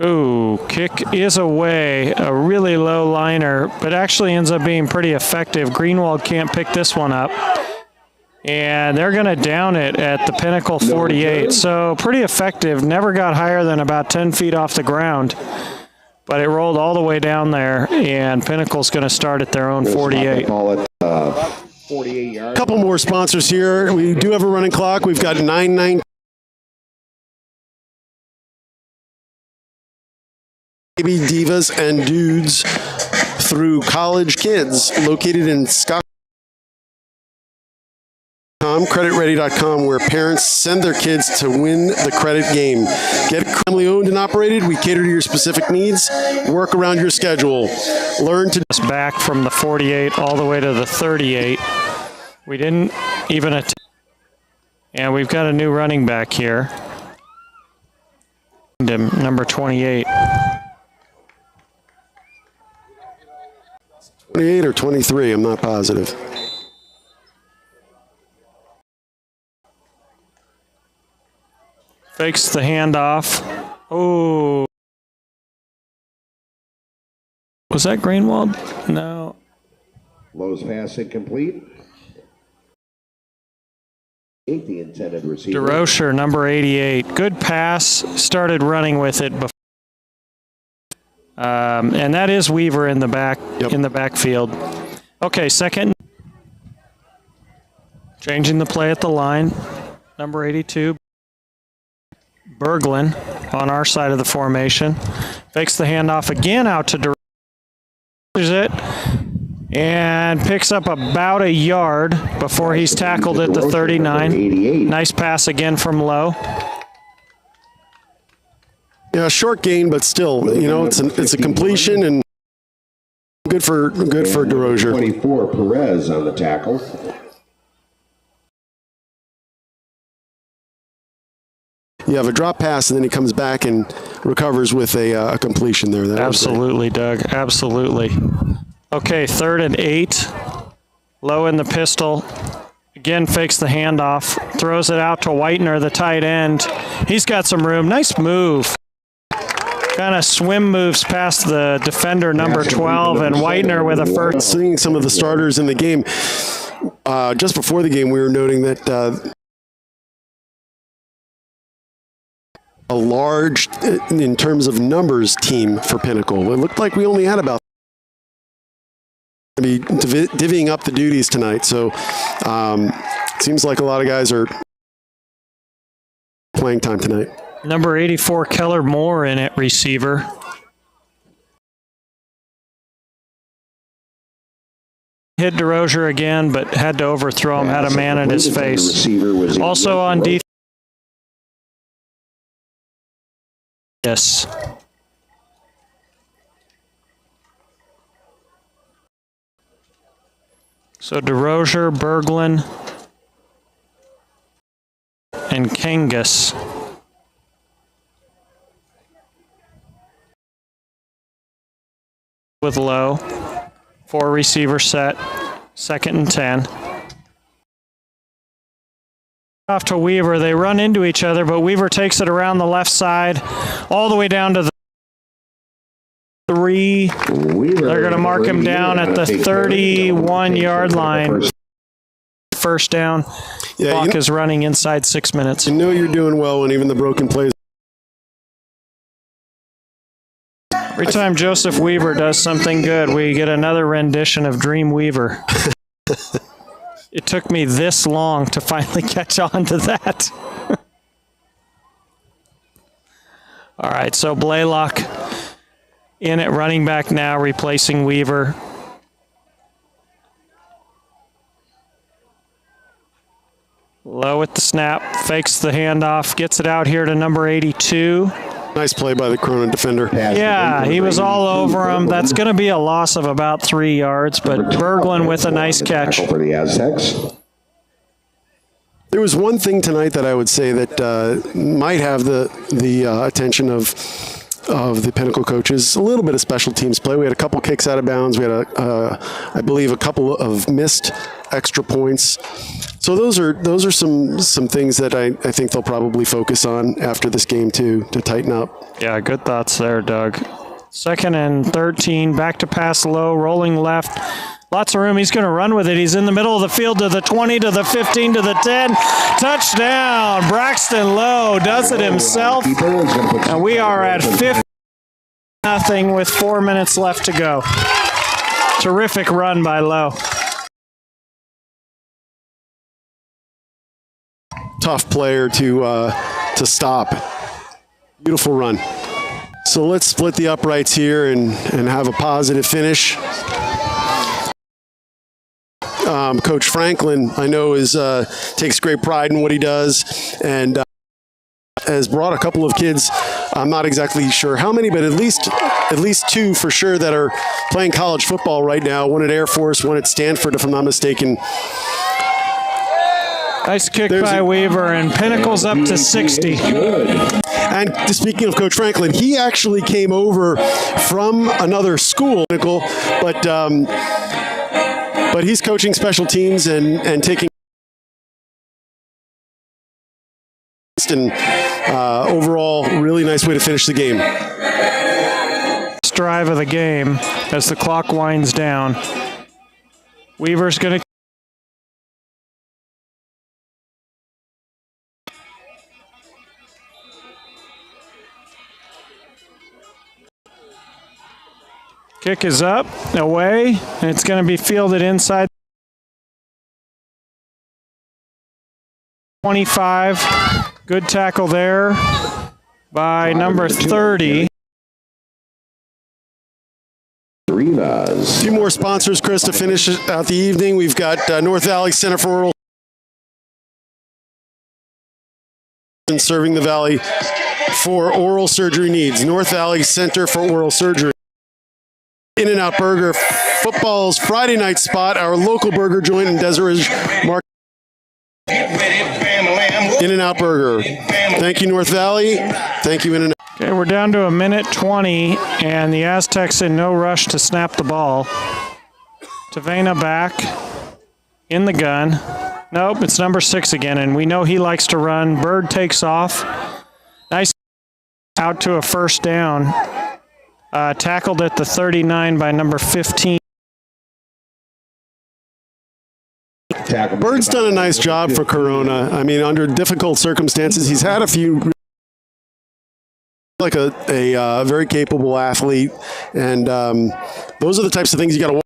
Ooh, kick is away. A really low liner, but actually ends up being pretty effective. Greenwald can't pick this one up. And they're going to down it at the Pinnacle 48. So pretty effective. Never got higher than about 10 feet off the ground. But it rolled all the way down there, and Pinnacle's going to start at their own 48.
A couple more sponsors here. We do have a running clock. We've got 9-9. Baby Divas and Dudes through College Kids, located in Scotland. CreditReady.com, where parents send their kids to win the credit game. Get family owned and operated. We cater to your specific needs. Work around your schedule. Learn to
back from the 48 all the way to the 38. We didn't even and we've got a new running back here. Number 28.
28 or 23, I'm not positive.
Fakes the handoff. Oh. Was that Greenwald? No.
Lowe's pass incomplete. The intended receiver.
DeRocher, number 88. Good pass. Started running with it before. And that is Weaver in the back in the backfield. Okay, second. Changing the play at the line. Number 82. Berglund on our side of the formation. Fakes the handoff again out to it and picks up about a yard before he's tackled at the 39. Nice pass again from Lowe.
Yeah, short gain, but still, it's a completion and good for DeRozier.
24 Perez on the tackle.
You have a drop pass, and then he comes back and recovers with a completion there.
Absolutely, Doug. Absolutely. Okay, 3rd and 8. Low in the pistol. Again, fakes the handoff. Throws it out to Whitener, the tight end. He's got some room. Nice move. kind of swim moves past the defender number 12, and Whitener with a first.
Seeing some of the starters in the game, just before the game, we were noting that a large, in terms of numbers, team for Pinnacle. It looked like we only had about be divvying up the duties tonight. So seems like a lot of guys are playing time tonight.
Number 84, Keller Moore in at receiver. Hit DeRozier again, but had to overthrow him, had a man at his face. Also on defense. Yes. So DeRozier, Berglund, and Kangas. With Lowe. 4 receiver set. 2nd and 10. Off to Weaver. They run into each other, but Weaver takes it around the left side all the way down to the 3. They're going to mark him down at the 31-yard line. First down.
Yeah,
Clock is running inside 6 minutes.
You know you're doing well when even the broken plays.
Every time Joseph Weaver does something good, we get another rendition of Dream Weaver. It took me this long to finally catch on to that. All right, so Blaylock in at running back now, replacing Weaver. Low at the snap, fakes the handoff, gets it out here to number 82.
Nice play by the Cronin defender.
Yeah, he was all over him. That's going to be a loss of about 3 yards, but Berglund with a nice catch.
For the Aztecs.
There was one thing tonight that I would say that might have the attention of the Pinnacle coaches. A little bit of special teams play. We had a couple kicks out of bounds. We had I believe a couple of missed extra points. So those are some things that I think they'll probably focus on after this game too, to tighten up.
Yeah, good thoughts there, Doug. 2nd and 13, back to pass Low, rolling left. Lots of room. He's going to run with it. He's in the middle of the field to the 20, to the 15, to the 10. Touchdown. Braxton Lowe does it himself. And we are at 50-0 with 4 minutes left to go. Terrific run by Lowe.
Tough player to stop. Beautiful run. So let's split the uprights here and have a positive finish. Coach Franklin, I know, takes great pride in what he does, and has brought a couple of kids. I'm not exactly sure how many, but at least 2 for sure that are playing college football right now. One at Air Force, one at Stanford, if I'm not mistaken.
Nice kick by Weaver, and Pinnacle's up to 60.
And speaking of Coach Franklin, he actually came over from another school, Pinnacle, but he's coaching special teams and taking and overall really nice way to finish the game.
Last drive of the game as the clock winds down. Weaver's going to kick is up, away, and it's going to be fielded inside 25. Good tackle there by number 30.
A few more sponsors, Chris, to finish out the evening. We've got North Valley Center for Oral serving the Valley for oral surgery needs. North Valley Center for Oral Surgery. In-N-Out Burger, football's Friday night spot, our local burger joint in Desert Ridge Market. In-N-Out Burger. Thank you, North Valley. Thank you, In-N-Out.
Okay, we're down to 1:20, and the Aztecs in no rush to snap the ball. Tavena back in the gun. Nope, it's number 6 again, and we know he likes to run. Bird takes off. Nice out to a first down. Tackled at the 39 by number 15.
Bird's done a nice job for Corona. I mean, under difficult circumstances, he's had a few, like a very capable athlete, and those are the types of things you got to watch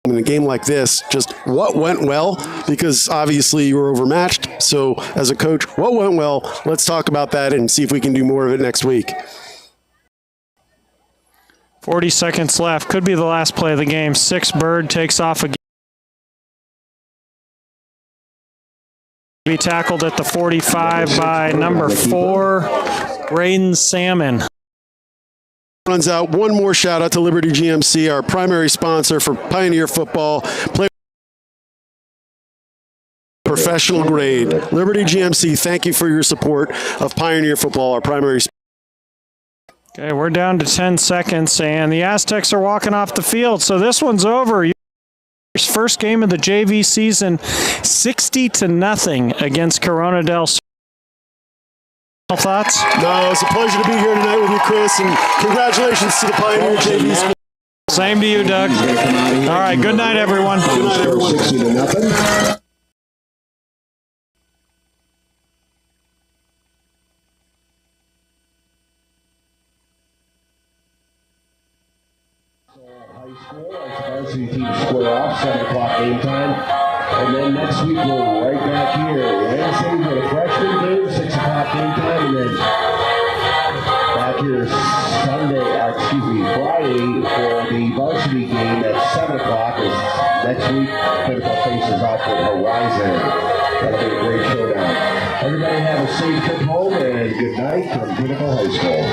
in a game like this. Just what went well, because obviously you were overmatched. So as a coach, what went well? Let's talk about that and see if we can do more of it next week.
40 seconds left. Could be the last play of the game. 6 Bird takes off again. Be tackled at the 45 by number 4, Braden Salmon.
Runs out. One more shout out to Liberty GMC, our primary sponsor for Pioneer football. Play professional grade. Liberty GMC, thank you for your support of Pioneer football, our primary sponsor.
Okay, we're down to 10 seconds, and the Aztecs are walking off the field, so this one's over. First game of the JV season, 60-0 against Corona del Sur. Thoughts?
No, it's a pleasure to be here tonight with you, Chris, and congratulations to the Pioneer JV school.
Same to you, Doug. All right, good night, everyone.
Good night, everyone.
60-0. High school, as varsity teams square off, 7 o'clock game time. And then next week we're right back here. Wednesday for the freshman game, 6 o'clock game time, and then back here Friday for the varsity game at 7 o'clock. As next week, Pinnacle faces off with Horizon. That'll be a great showdown. Everybody have a safe trip home and good night from Pinnacle High School.